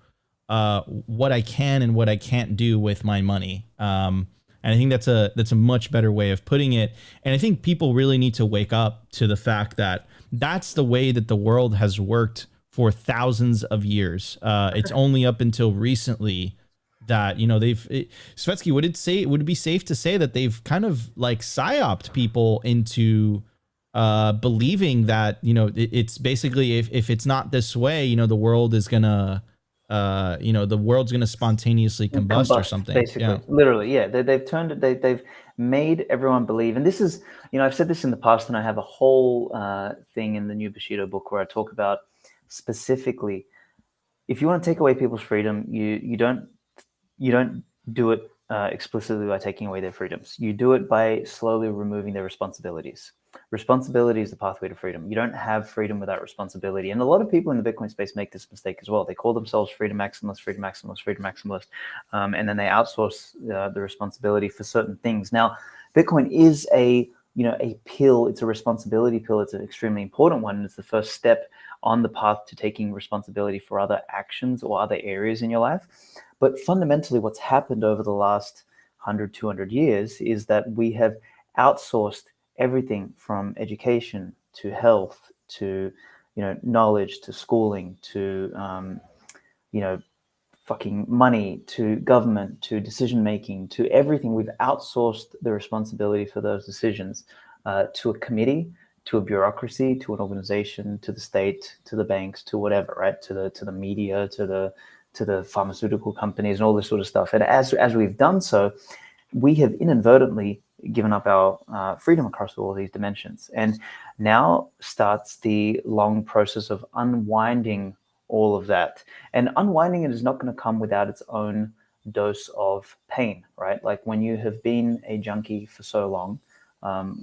what I can and what I can't do with my money? And I think that's a much better way of putting it. And I think people really need to wake up to the fact that that's the way that the world has worked for thousands of years. It's only up until recently that, Svetsky, would it be safe to say that they've kind of like psyoped people into believing that, it's basically, if it's not this way, the world is gonna, the world's gonna spontaneously combust or something. Basically, literally, yeah. They've turned it. They've made everyone believe, and this is, I've said this in the past, and I have a whole thing in the new Bushido book where I talk about specifically, if you want to take away people's freedom, you don't do it explicitly by taking away their freedoms. You do it by slowly removing their responsibilities. Responsibility is the pathway to freedom. You don't have freedom without responsibility. And a lot of people in the Bitcoin space make this mistake as well. They call themselves freedom maximalist, and then they outsource the responsibility for certain things. Now, Bitcoin is a pill. It's a responsibility pill. It's an extremely important one. And it's the first step on the path to taking responsibility for other actions or other areas in your life. But fundamentally, what's happened over the last 100, 200 years is that we have outsourced everything from education to health to, knowledge to schooling to, fucking money to government to decision making to everything. We've outsourced the responsibility for those decisions to a committee, to a bureaucracy, to an organization, to the state, to the banks, to whatever, right? To the media, to the pharmaceutical companies and all this sort of stuff. And as we've done so, we have inadvertently given up our freedom across all of these dimensions. And now starts the long process of unwinding all of that. And unwinding it is not going to come without its own dose of pain, right? Like when you have been a junkie for so long,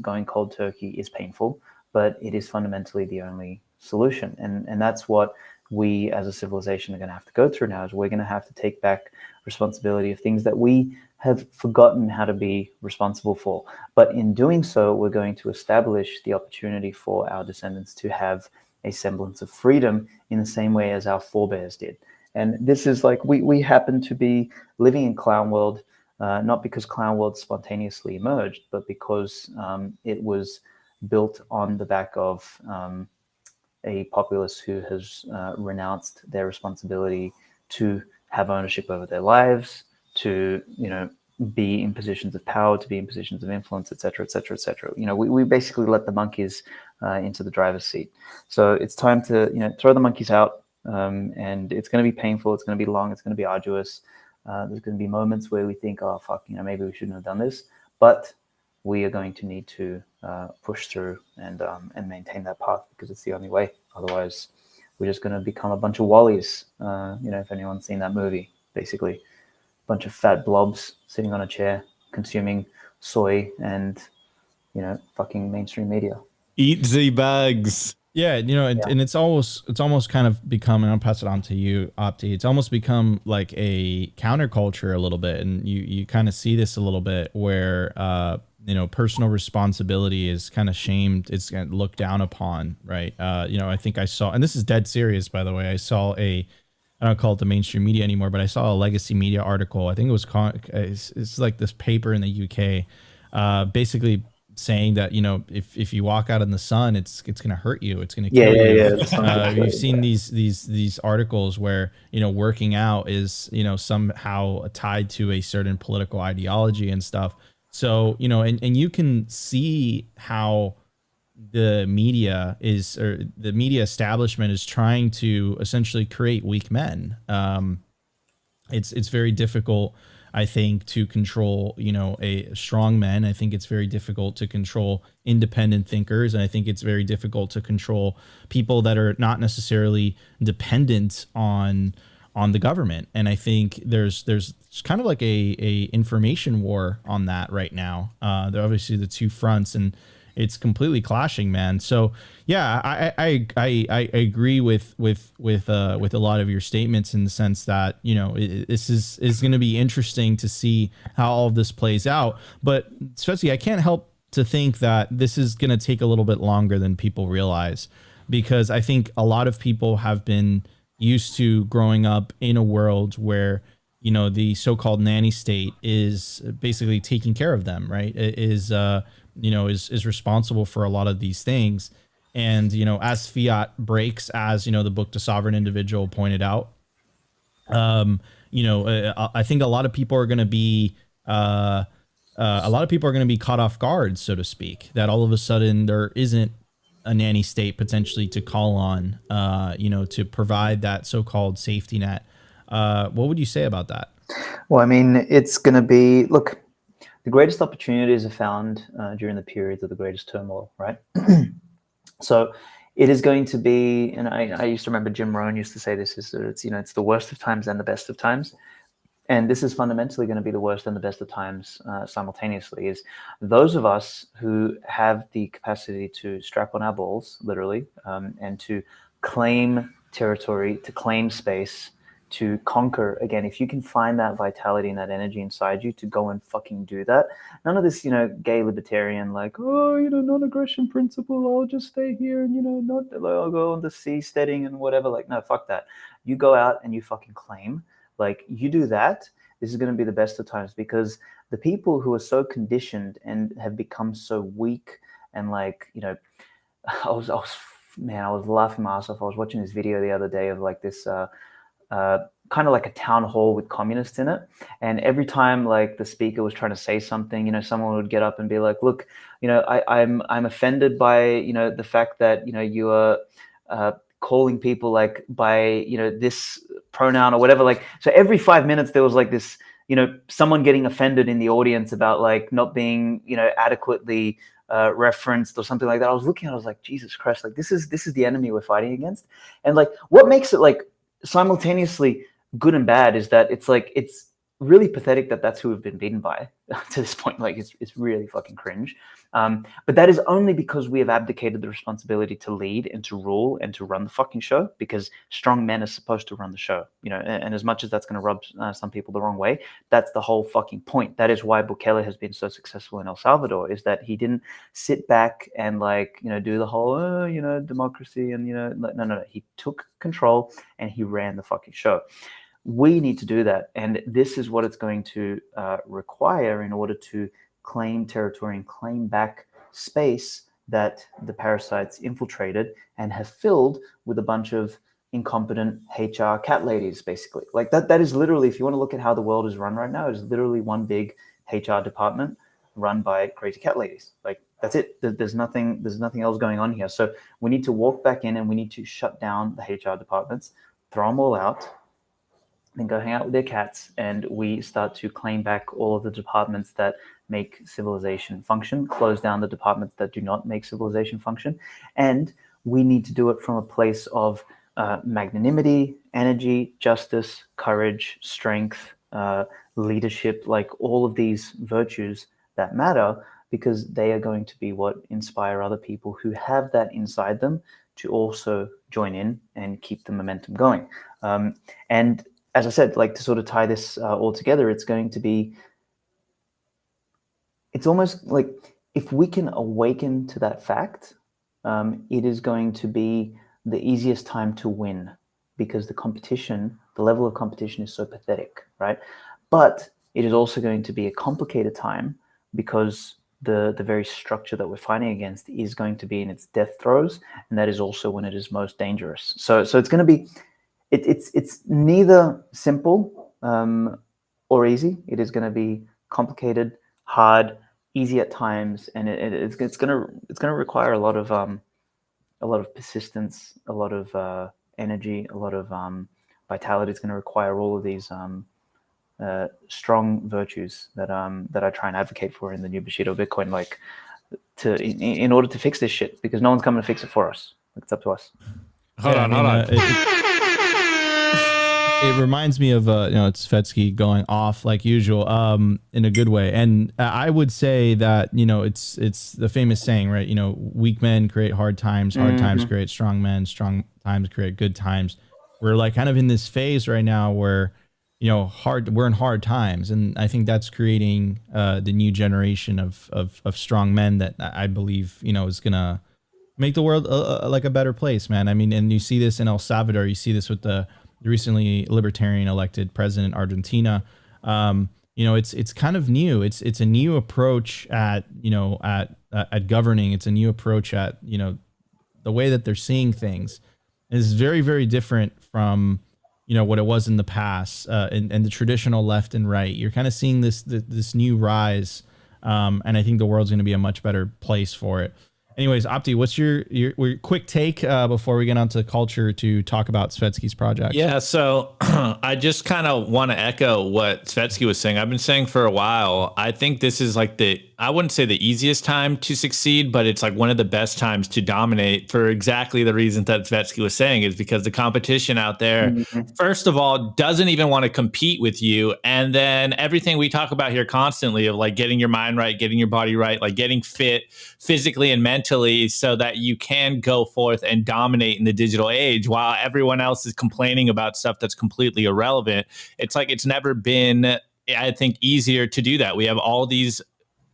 going cold turkey is painful, but it is fundamentally the only solution. And that's what we as a civilization are going to have to go through now, is we're going to have to take back responsibility of things that we have forgotten how to be responsible for. But in doing so, we're going to establish the opportunity for our descendants to have a semblance of freedom in the same way as our forebears did. And this is like, we happen to be living in Clown World, not because Clown World spontaneously emerged, but because it was built on the back of a populace who has renounced their responsibility to have ownership over their lives, to be in positions of power, to be in positions of influence, et cetera, et cetera, et cetera. We basically let the monkeys into the driver's seat. So it's time to throw the monkeys out, and it's going to be painful. It's going to be long. It's going to be arduous. There's going to be moments where we think, oh fuck, maybe we shouldn't have done this, but we are going to need to push through and maintain that path, because it's the only way. Otherwise, we're just going to become a bunch of Wallies. If anyone's seen that movie, basically a bunch of fat blobs sitting on a chair, consuming soy and, fucking mainstream media. Eat the bugs. Yeah, and it's almost kind of become, and I'll pass it on to you, Opti. It's almost become like a counterculture a little bit, and you kind of see this a little bit where personal responsibility is kind of shamed, it's looked down upon, right? I think I saw, and this is dead serious, by the way, I saw I don't call it the mainstream media anymore, but I saw a legacy media article. I think it was it's like this paper in the UK, basically saying that, you know, if you walk out in the sun, it's going to hurt you, it's going to Yeah, kill yeah, you. yeah. You've seen these articles where, you know, working out is, you know, somehow tied to a certain political ideology and stuff. So, you know, and you can see how the media is, or the media establishment is trying to essentially create weak men. It's very difficult, I think, to control, you know, a strong men. I think it's very difficult to control independent thinkers, and I think it's very difficult to control people that are not necessarily dependent on the government. And I think there's kind of like a information war on that right now. They're obviously the two fronts, and it's completely clashing, man. So yeah, I agree with a lot of your statements, in the sense that, you know, this is going to be interesting to see how all of this plays out. But especially, I can't help to think that this is going to take a little bit longer than people realize, because I think a lot of people have been used to growing up in a world where, you know, the so-called nanny state is basically taking care of them, right? It is you know, is responsible for a lot of these things. And, you know, as fiat breaks, as, you know, the book The Sovereign Individual pointed out, you know, I think a lot of people are going to be caught off guard, so to speak, that all of a sudden there isn't a nanny state potentially to call on, you know, to provide that so-called safety net. What would you say about that? Well, I mean, it's going to be, look, the greatest opportunities are found during the periods of the greatest turmoil, right? So it is going to be, and I used to remember Jim Rohn used to say this, is that it's, you know, it's the worst of times and the best of times. And this is fundamentally going to be the worst and the best of times simultaneously, is those of us who have the capacity to strap on our balls, literally, and to claim territory, to claim space, to conquer. Again, if you can find that vitality and that energy inside you to go and fucking do that, none of this, you know, gay libertarian, like, oh, you know, non-aggression principle, I'll just stay here and, you know, not, I'll go on the seasteading and whatever. Like, no, fuck that. You go out and you fucking claim. Like, you do that, this is going to be the best of times, because the people who are so conditioned and have become so weak and, like, you know, I was laughing my ass off. I was watching this video the other day of like this kind of like a town hall with communists in it. And every time like the speaker was trying to say something, you know, someone would get up and be like, look, you know, I'm offended by, you know, the fact that, you know, you are calling people like by, you know, this pronoun or whatever. Like, so every 5 minutes there was like this, you know, someone getting offended in the audience about like not being, you know, adequately referenced or something like that. I was looking at it, I was like, Jesus Christ, like this is the enemy we're fighting against. And like what makes it like simultaneously good and bad is that it's like, it's really pathetic that that's who we've been beaten by to this point. Like it's really fucking cringe. But that is only because we have abdicated the responsibility to lead and to rule and to run the fucking show, because strong men are supposed to run the show, you know, and as much as that's going to rub some people the wrong way, that's the whole fucking point. That is why Bukele has been so successful in El Salvador, is that he didn't sit back and like, you know, do the whole, you know, democracy and, you know, no. He took control and he ran the fucking show. We need to do that. And this is what it's going to require in order to claim territory and claim back space that the parasites infiltrated and have filled with a bunch of incompetent HR cat ladies, basically. Like that is literally, if you want to look at how the world is run right now, it's literally one big HR department run by crazy cat ladies. Like that's it. There's nothing else going on here. So we need to walk back in and we need to shut down the HR departments, throw them all out, then go hang out with their cats, and we start to claim back all of the departments that make civilization function, close down the departments that do not make civilization function. And we need to do it from a place of magnanimity, energy, justice, courage, strength, leadership, like all of these virtues that matter, because they are going to be what inspire other people who have that inside them to also join in and keep the momentum going. And as I said, like to sort of tie this all together, it's going to be, it's almost like if we can awaken to that fact, it is going to be the easiest time to win, because the competition, the level of competition is so pathetic, right? But it is also going to be a complicated time because the very structure that we're fighting against is going to be in its death throes, and that is also when it is most dangerous. So it's going to be, it's neither simple or easy. It is going to be complicated, hard, easy at times, and it's going to require a lot of persistence, a lot of energy, a lot of vitality. It's going to require all of these strong virtues that I try and advocate for in the new Bushido Bitcoin, like in order to fix this shit, because no one's coming to fix it for us. It's up to us. Hold on. It reminds me of it's Svetsky going off like usual, in a good way. And I would say that it's the famous saying, right? Weak men create hard times times create strong men, strong times create good times. We're like kind of in this phase right now where we're in hard times, and I think that's creating the new generation of strong men that I believe is gonna make the world like a better place, man. I mean, and you see this in El Salvador, you see this with the recently libertarian elected president Argentina. It's kind of new. It's a new approach at governing. It's a new approach at the way that they're seeing things is very, very different from what it was in the past, and the traditional left and right. You're kind of seeing this new rise, and I think the world's going to be a much better place for it. Anyways, Opti, what's your quick take before we get onto culture to talk about Svetsky's project? Yeah, so I just kind of want to echo what Svetsky was saying. I've been saying for a while, I think this is like I wouldn't say the easiest time to succeed, but it's like one of the best times to dominate for exactly the reasons that Svetsky was saying, is because the competition out there, first of all, doesn't even want to compete with you. And then everything we talk about here constantly of like getting your mind right, getting your body right, like getting fit physically and mentally so that you can go forth and dominate in the digital age while everyone else is complaining about stuff that's completely irrelevant. It's like it's never been, I think, easier to do that. We have all these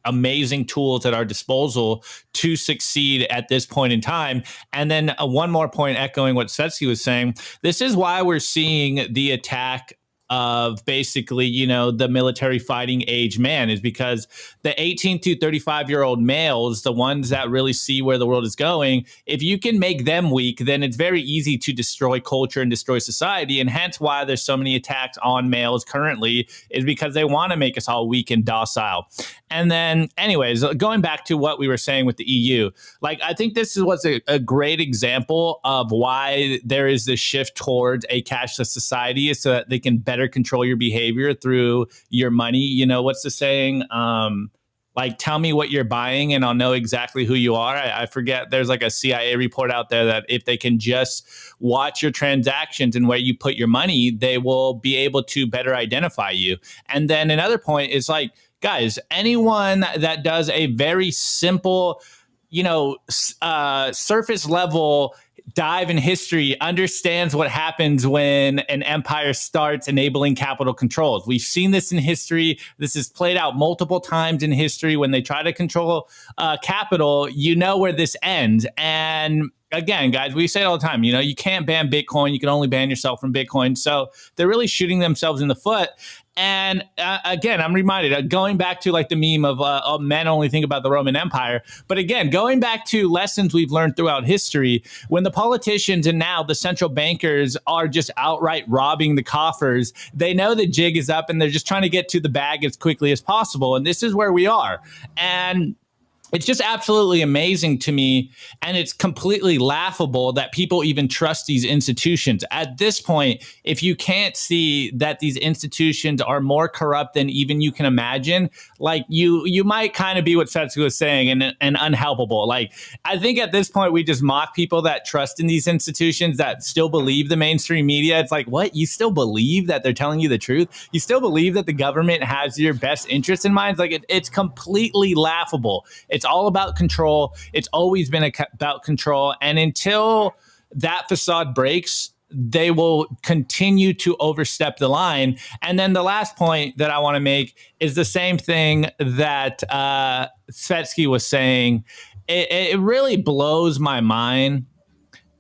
amazing tools at our disposal to succeed at this point in time. And then one more point, echoing what Svetsky was saying, this is why we're seeing the attack of basically, the military fighting age man, is because the 18 to 35-year-old males, the ones that really see where the world is going, if you can make them weak, then it's very easy to destroy culture and destroy society. And hence why there's so many attacks on males currently, is because they want to make us all weak and docile. And then anyways, going back to what we were saying with the EU, like I think this was a great example of why there is this shift towards a cashless society, is so that they can better control your behavior through your money. What's the saying? Like, tell me what you're buying and I'll know exactly who you are. I forget. There's like a CIA report out there that if they can just watch your transactions and where you put your money, they will be able to better identify you. And then another point is like, guys, anyone that does a very simple, surface level dive in history understands what happens when an empire starts enabling capital controls. We've seen this in history. This is played out multiple times in history. When they try to control capital, where this ends. And again, guys, we say it all the time, you can't ban Bitcoin. You can only ban yourself from Bitcoin. So they're really shooting themselves in the foot. And again, I'm reminded, going back to like the meme of men only think about the Roman Empire. But again, going back to lessons we've learned throughout history, when the politicians and now the central bankers are just outright robbing the coffers, they know the jig is up and they're just trying to get to the bag as quickly as possible. And this is where we are. And it's just absolutely amazing to me, and it's completely laughable that people even trust these institutions. At this point, if you can't see that these institutions are more corrupt than even you can imagine, like you might kind of be what Setsu was saying, and unhelpable. Like, I think at this point, we just mock people that trust in these institutions, that still believe the mainstream media. It's like, what? You still believe that they're telling you the truth? You still believe that the government has your best interests in mind? Like, it's completely laughable. It's all about control. It's always been about control. And until that facade breaks, they will continue to overstep the line. And then the last point that I want to make is the same thing that Svetsky was saying. It really blows my mind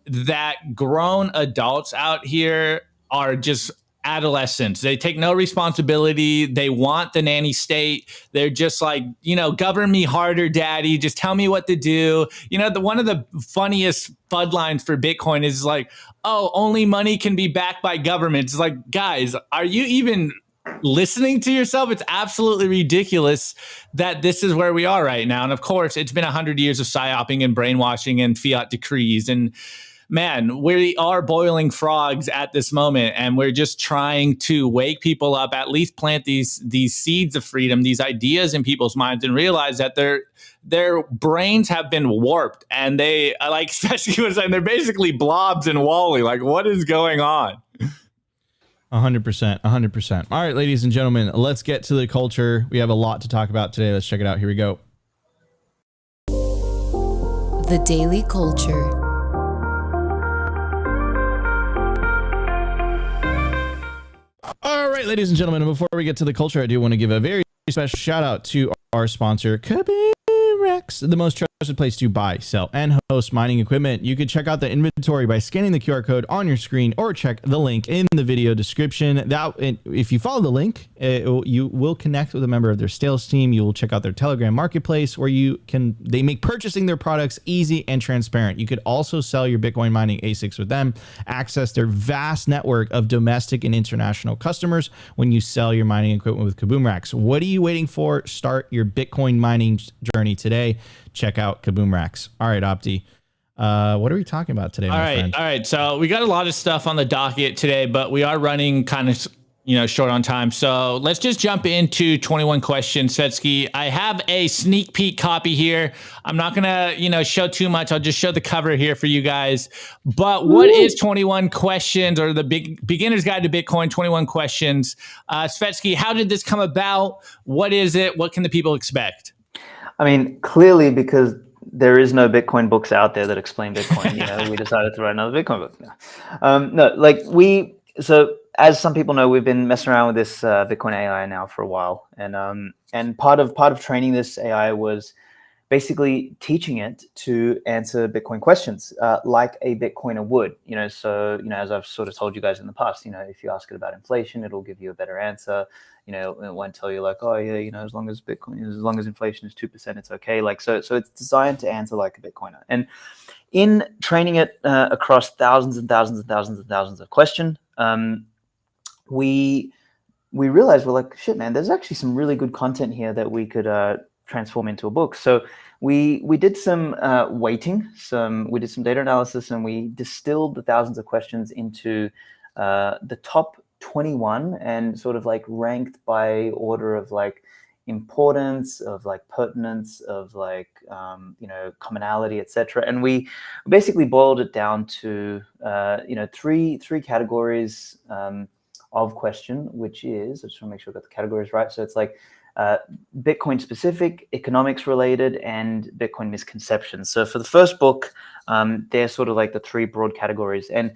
that grown adults out here are just adolescents. They take no responsibility. They want the nanny state. They're just like, govern me harder, daddy. Just tell me what to do. One of the funniest FUD lines for Bitcoin is like, oh, only money can be backed by governments. It's like, guys, are you even listening to yourself? It's absolutely ridiculous that this is where we are right now. And of course, it's been 100 years of psyoping and brainwashing and fiat decrees. And man, we are boiling frogs at this moment, and we're just trying to wake people up, at least plant these seeds of freedom, these ideas in people's minds, and realize that their brains have been warped, and they, like especially was saying, they're basically blobs and Wall-E. Like, what is going on? 100%, 100%. All right, ladies and gentlemen, let's get to the culture. We have a lot to talk about today. Let's check it out. Here we go. The Daily Culture. All right, ladies and gentlemen, before we get to the culture, I do want to give a very special shout out to our sponsor, Kabimrex, the most trusted place to buy, sell, and host mining equipment. You can check out the inventory by scanning the QR code on your screen or check the link in the video description. If you follow the link, you will connect with a member of their sales team. You will check out their Telegram marketplace where they make purchasing their products easy and transparent. You could also sell your Bitcoin mining ASICs with them, access their vast network of domestic and international customers when you sell your mining equipment with Kabimrex. What are you waiting for? Start your Bitcoin mining journey today. Check out Kabimrex. All right, Opti. What are we talking about today, my friend? All right. So we got a lot of stuff on the docket today, but we are running kind of short on time. So let's just jump into 21 questions, Svetsky. I have a sneak peek copy here. I'm not going to, show too much. I'll just show the cover here for you guys. But what is 21 questions, or the beginner's guide to Bitcoin, 21 questions? Svetsky, how did this come about? What is it? What can the people expect? I mean, clearly, because there is no Bitcoin books out there that explain Bitcoin, we decided to write another Bitcoin book. So as some people know, we've been messing around with this Bitcoin AI now for a while, and part of training this AI was basically teaching it to answer Bitcoin questions like a Bitcoiner would. So as I've sort of told you guys in the past, if you ask it about inflation, it'll give you a better answer. It won't tell you like, oh yeah, as long as inflation is 2%, it's okay. Like so it's designed to answer like a Bitcoiner. And in training it across thousands and thousands and thousands and thousands of questions, we realized we're like, shit, man, there's actually some really good content here that we could transform into a book. So we did some weighting, we did some data analysis, and we distilled the thousands of questions into the top 21 and sort of like ranked by order of like importance, of like pertinence, of like commonality, etc. And we basically boiled it down to three categories of question, which is, I just want to make sure I got the categories right. So it's like Bitcoin specific, economics related, and Bitcoin misconceptions. So for the first book, they're sort of like the three broad categories. And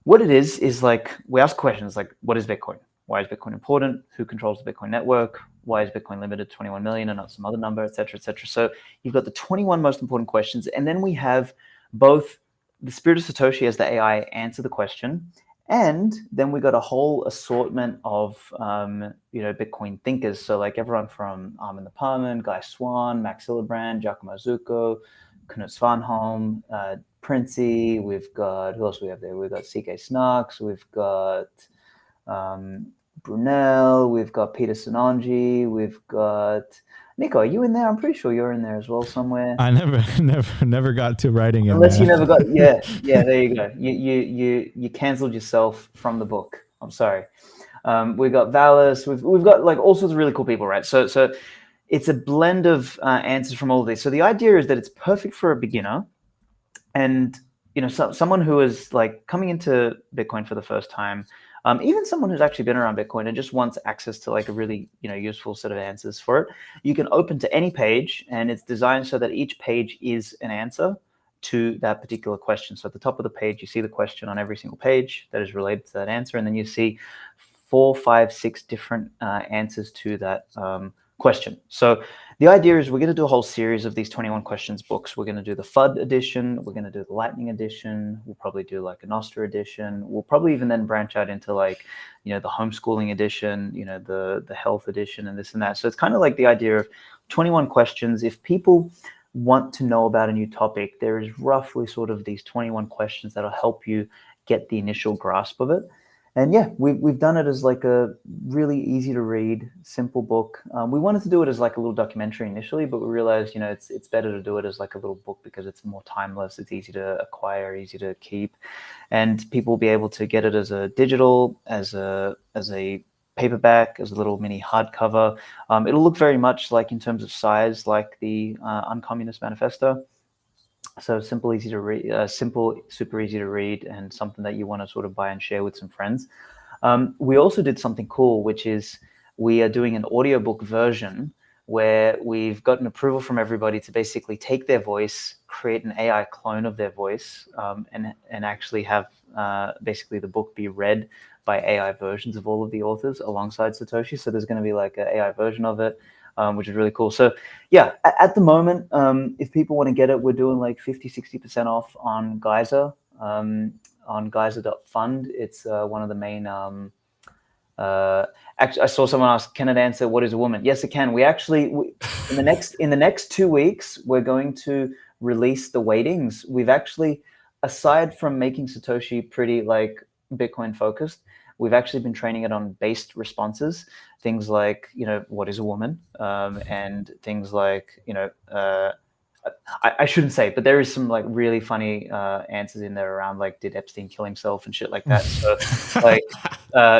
what it is like, we ask questions like, what is Bitcoin? Why is Bitcoin important? Who controls the Bitcoin network? Why is Bitcoin limited to 21 million and not some other number, et cetera, et cetera? So you've got the 21 most important questions. And then we have both the Spirit of Satoshi as the AI answer the question. And then we got a whole assortment of, Bitcoin thinkers. So like everyone from Armin the Parman, Guy Swan, Max Hillebrand, Giacomo Zucco, Knut Svanholm, Princey. We've got, who else we have there? We've got CK Snarks. We've got Brunel. We've got Peter Sinonji. We've got Nico. Are you in there? I'm pretty sure you're in there as well somewhere. I never got to writing it. Unless you never got, yeah. There you go. You canceled yourself from the book. I'm sorry. We've got Valis. We've got like all sorts of really cool people, right? So it's a blend of answers from all of these. So the idea is that it's perfect for a beginner, and someone who is like coming into Bitcoin for the first time, even someone who's actually been around Bitcoin and just wants access to like a really useful set of answers for it. You can open to any page, and it's designed so that each page is an answer to that particular question. So at the top of the page, you see the question on every single page that is related to that answer, and then you see 4, 5, 6 different answers to that question. So the idea is we're going to do a whole series of these 21 questions books. We're going to do the FUD edition. We're going to do the Lightning edition. We'll probably do like a Nostr edition. We'll probably even then branch out into like, the homeschooling edition, the health edition and this and that. So it's kind of like the idea of 21 questions. If people want to know about a new topic, there is roughly sort of these 21 questions that'll help you get the initial grasp of it. And yeah, we've done it as like a really easy to read, simple book. We wanted to do it as like a little documentary initially, but we realized, it's better to do it as like a little book because it's more timeless. It's easy to acquire, easy to keep, and people will be able to get it as a digital, as a paperback, as a little mini hardcover. It'll look very much like in terms of size, like the Uncommunist Manifesto. So simple, easy to read, super easy to read, and something that you want to sort of buy and share with some friends. We also did something cool, which is we are doing an audiobook version where we've gotten approval from everybody to basically take their voice, create an AI clone of their voice, and actually have basically the book be read by AI versions of all of the authors alongside Satoshi. So there's going to be like an AI version of it, which is really cool. So yeah, at the moment, if people want to get it, we're doing like 50-60% off on Geyser, on geyser.fund. It's one of the main actually, I saw someone ask, can it answer what is a woman? Yes, it can. In the next 2 weeks, we're going to release the weightings. We've actually, aside from making Satoshi pretty like Bitcoin focused, we've actually been training it on based responses, things like, what is a woman? And things like, I shouldn't say, but there is some like really funny answers in there around like, did Epstein kill himself and shit like that. So like,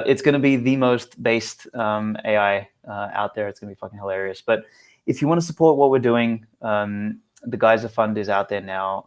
it's going to be the most based AI out there. It's going to be fucking hilarious. But if you want to support what we're doing, the Geyser Fund is out there now.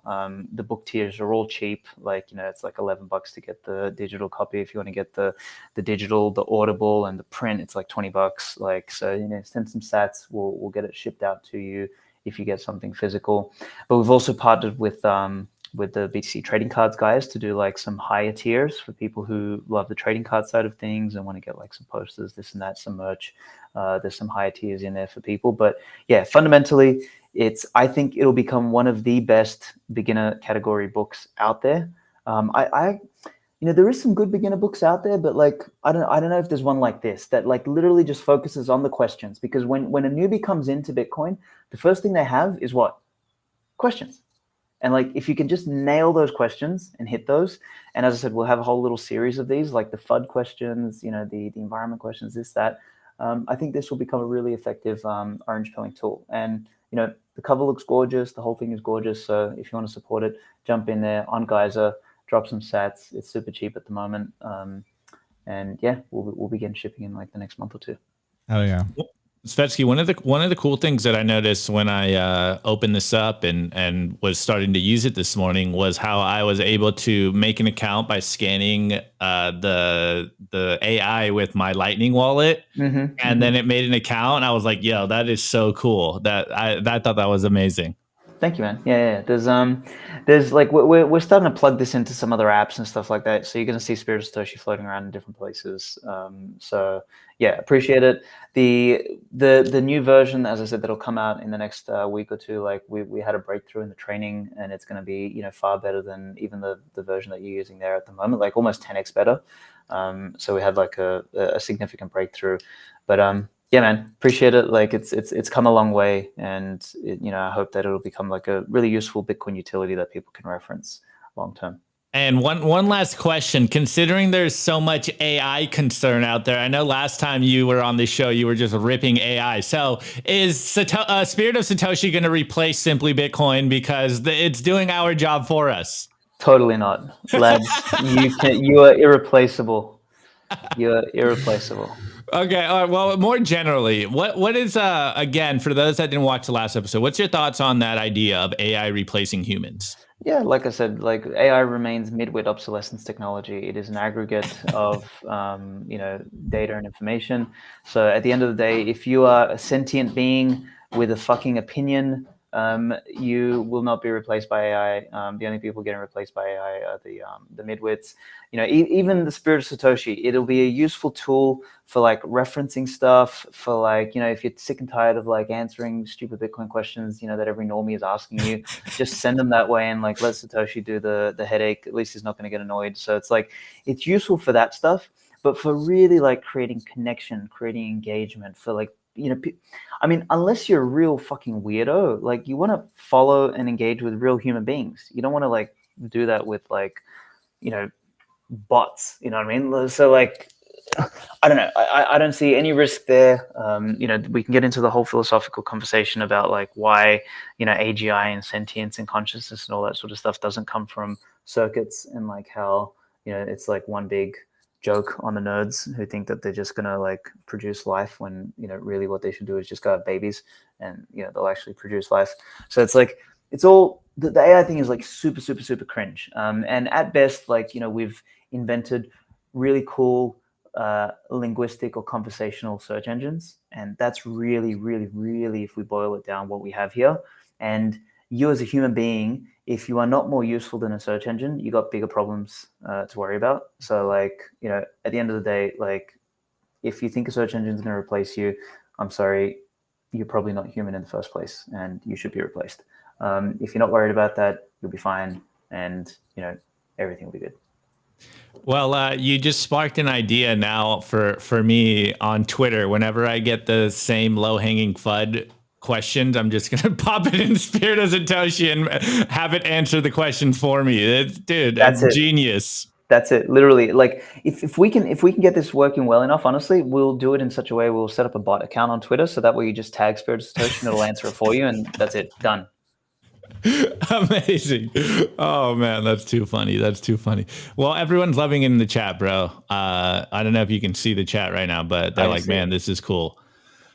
The book tiers are all cheap. Like, it's like $11 to get the digital copy. If you want to get the digital, the Audible, and the print, it's like $20. Like, so, send some sats. We'll get it shipped out to you if you get something physical. But we've also partnered with the BTC trading cards guys to do like some higher tiers for people who love the trading card side of things and want to get like some posters, this and that, some merch. There's some higher tiers in there for people. But yeah, fundamentally, I think it'll become one of the best beginner category books out there. There is some good beginner books out there, but like, I don't know if there's one like this that like literally just focuses on the questions, because when a newbie comes into Bitcoin, the first thing they have is what? Questions. And like, if you can just nail those questions and hit those, and as I said, we'll have a whole little series of these, like the FUD questions, the environment questions, this, that. I think this will become a really effective orange pilling tool. And, the cover looks gorgeous. The whole thing is gorgeous. So if you want to support it, jump in there on Geyser, drop some sats. It's super cheap at the moment. And yeah, we'll begin shipping in like the next month or two. Oh yeah. Svetsky, one of the cool things that I noticed when I opened this up and was starting to use it this morning was how I was able to make an account by scanning the AI with my Lightning wallet, and then it made an account. And I was like, "Yo, that is so cool!" I thought that was amazing. Thank you, man. Yeah. There's like we're starting to plug this into some other apps and stuff like that. So you're going to see Spirit of Satoshi floating around in different places. So yeah, appreciate it. The new version, as I said, that'll come out in the next week or two. Like we had a breakthrough in the training, and it's going to be far better than even the version that you're using there at the moment, like almost 10x better. So we had like a significant breakthrough, but yeah, man, appreciate it. Like it's come a long way, and I hope that it'll become like a really useful Bitcoin utility that people can reference long term. And one last question, considering there's so much AI concern out there, I know last time you were on this show, you were just ripping AI. So is Spirit of Satoshi going to replace Simply Bitcoin because it's doing our job for us? Totally not, lads. You are irreplaceable. You're irreplaceable. Okay. All right. Well, more generally, what is again, for those that didn't watch the last episode, what's your thoughts on that idea of AI replacing humans? Yeah, like I said, like AI remains mid-wit obsolescence technology. It is an aggregate of data and information. So at the end of the day, if you are a sentient being with a fucking opinion, You will not be replaced by AI. The only people getting replaced by AI are the midwits. Even the Spirit of Satoshi, it'll be a useful tool for like referencing stuff, for like, if you're sick and tired of like answering stupid Bitcoin questions, that every normie is asking you, just send them that way and like let Satoshi do the headache. At least he's not going to get annoyed. So it's like, it's useful for that stuff, but for really like creating connection, creating engagement, for like, unless you're a real fucking weirdo, like you want to follow and engage with real human beings. You don't want to like do that with like, bots, you know what I mean? So like, I don't know. I don't see any risk there. We can get into the whole philosophical conversation about like why, AGI and sentience and consciousness and all that sort of stuff doesn't come from circuits, and like how, it's like one big joke on the nerds who think that they're just going to like produce life when, really what they should do is just go have babies and, they'll actually produce life. So it's like, it's all, the AI thing is like super, super, super cringe. And at best, like, we've invented really cool linguistic or conversational search engines. And that's really, really, really, if we boil it down, what we have here. And you as a human being, if you are not more useful than a search engine, you got bigger problems to worry about. So like, at the end of the day, like if you think a search engine is going to replace you, I'm sorry, you're probably not human in the first place and you should be replaced. If you're not worried about that, you'll be fine. And, everything will be good. Well, you just sparked an idea now for me on Twitter. Whenever I get the same low-hanging FUD questions, I'm just going to pop it in Spirit of Satoshi and have it answer the questions for me. That's genius. That's it. Literally, like if we can get this working well enough, honestly, we'll do it in such a way. We'll set up a bot account on Twitter, so that way you just tag Spirit of Satoshi and it'll answer it for you, and that's it. Done. Amazing. Oh man, that's too funny. Well, everyone's loving it in the chat, bro. I don't know if you can see the chat right now, but they're like, man, this is cool.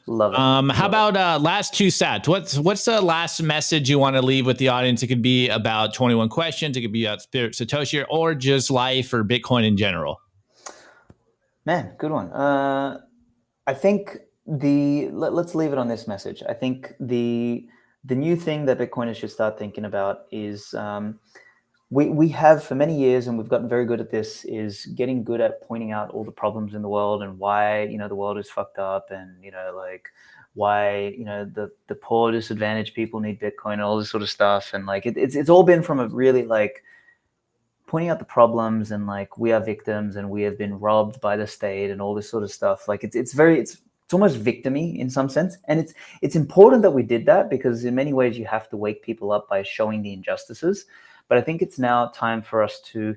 Love it. How about last two stats? What's the last message you want to leave with the audience? It could be about 21 questions, it could be about Spirit Satoshi, or just life or Bitcoin in general. Man, good one. I think let's leave it on this message. I think the new thing that Bitcoiners should start thinking about is we have for many years, and we've gotten very good at this, is getting good at pointing out all the problems in the world and why, the world is fucked up, and, like why, the poor disadvantaged people need Bitcoin and all this sort of stuff. And like, it's all been from a really like pointing out the problems, and like we are victims and we have been robbed by the state and all this sort of stuff. Like it's almost victim-y in some sense. And it's important that we did that, because in many ways you have to wake people up by showing the injustices. But I think it's now time for us to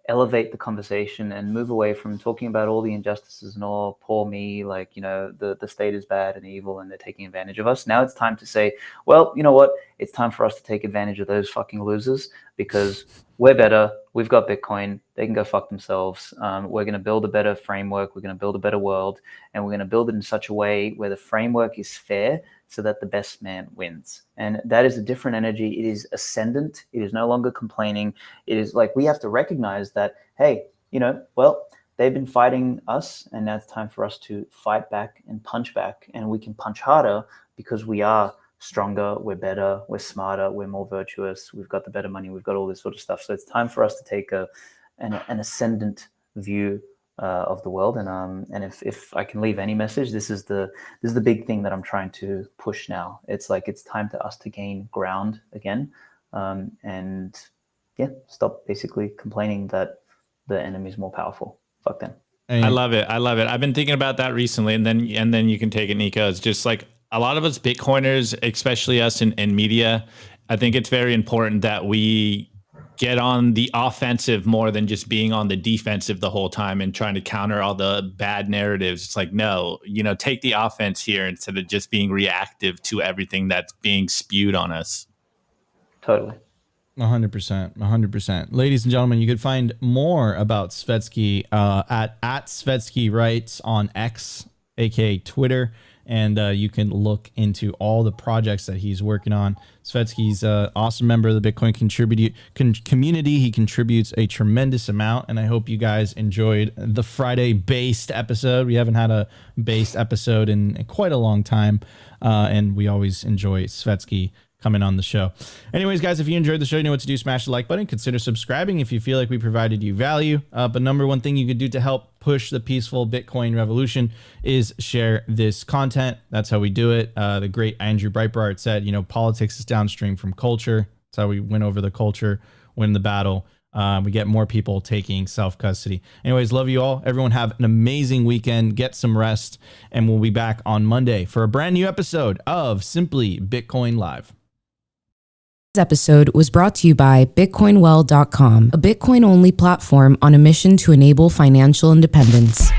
elevate the conversation and move away from talking about all the injustices and all poor me, like, the state is bad and evil and they're taking advantage of us. Now it's time to say, well, you know what? It's time for us to take advantage of those fucking losers, because we're better. We've got Bitcoin. They can go fuck themselves. We're going to build a better framework. We're going to build a better world, and we're going to build it in such a way where the framework is fair, so that the best man wins. And that is a different energy. It is ascendant. It is no longer complaining. It is like, we have to recognize that, hey, well, they've been fighting us, and now it's time for us to fight back and punch back. And we can punch harder because we are stronger, we're better, we're smarter, we're more virtuous, we've got the better money, we've got all this sort of stuff. So it's time for us to take an ascendant view of the world. And if I can leave any message, this is the big thing that I'm trying to push now. It's like, it's time to us to gain ground again, and stop basically complaining that the enemy is more powerful. Fuck them. I love it. I've been thinking about that recently, and then you can take it, Nico. It's just like, a lot of us Bitcoiners, especially us in media, I think it's very important that we get on the offensive more than just being on the defensive the whole time and trying to counter all the bad narratives. It's like, no, take the offense here instead of just being reactive to everything that's being spewed on us. Totally. 100%. Ladies and gentlemen, you could find more about Svetsky at Svetsky Writes on X, aka Twitter. And you can look into all the projects that he's working on. Svetsky's an awesome member of the Bitcoin community. He contributes a tremendous amount, and I hope you guys enjoyed the Friday-based episode. We haven't had a based episode in quite a long time, and we always enjoy Svetsky coming on the show. Anyways, guys, if you enjoyed the show, you know what to do. Smash the like button. Consider subscribing if you feel like we provided you value. But number one thing you could do to help push the peaceful Bitcoin revolution is share this content. That's how we do it. The great Andrew Breitbart said, you know, politics is downstream from culture. That's how we win over the culture, win the battle. We get more people taking self-custody. Anyways, love you all. Everyone have an amazing weekend. Get some rest. And we'll be back on Monday for a brand new episode of Simply Bitcoin Live. This episode was brought to you by BitcoinWell.com, a Bitcoin-only platform on a mission to enable financial independence.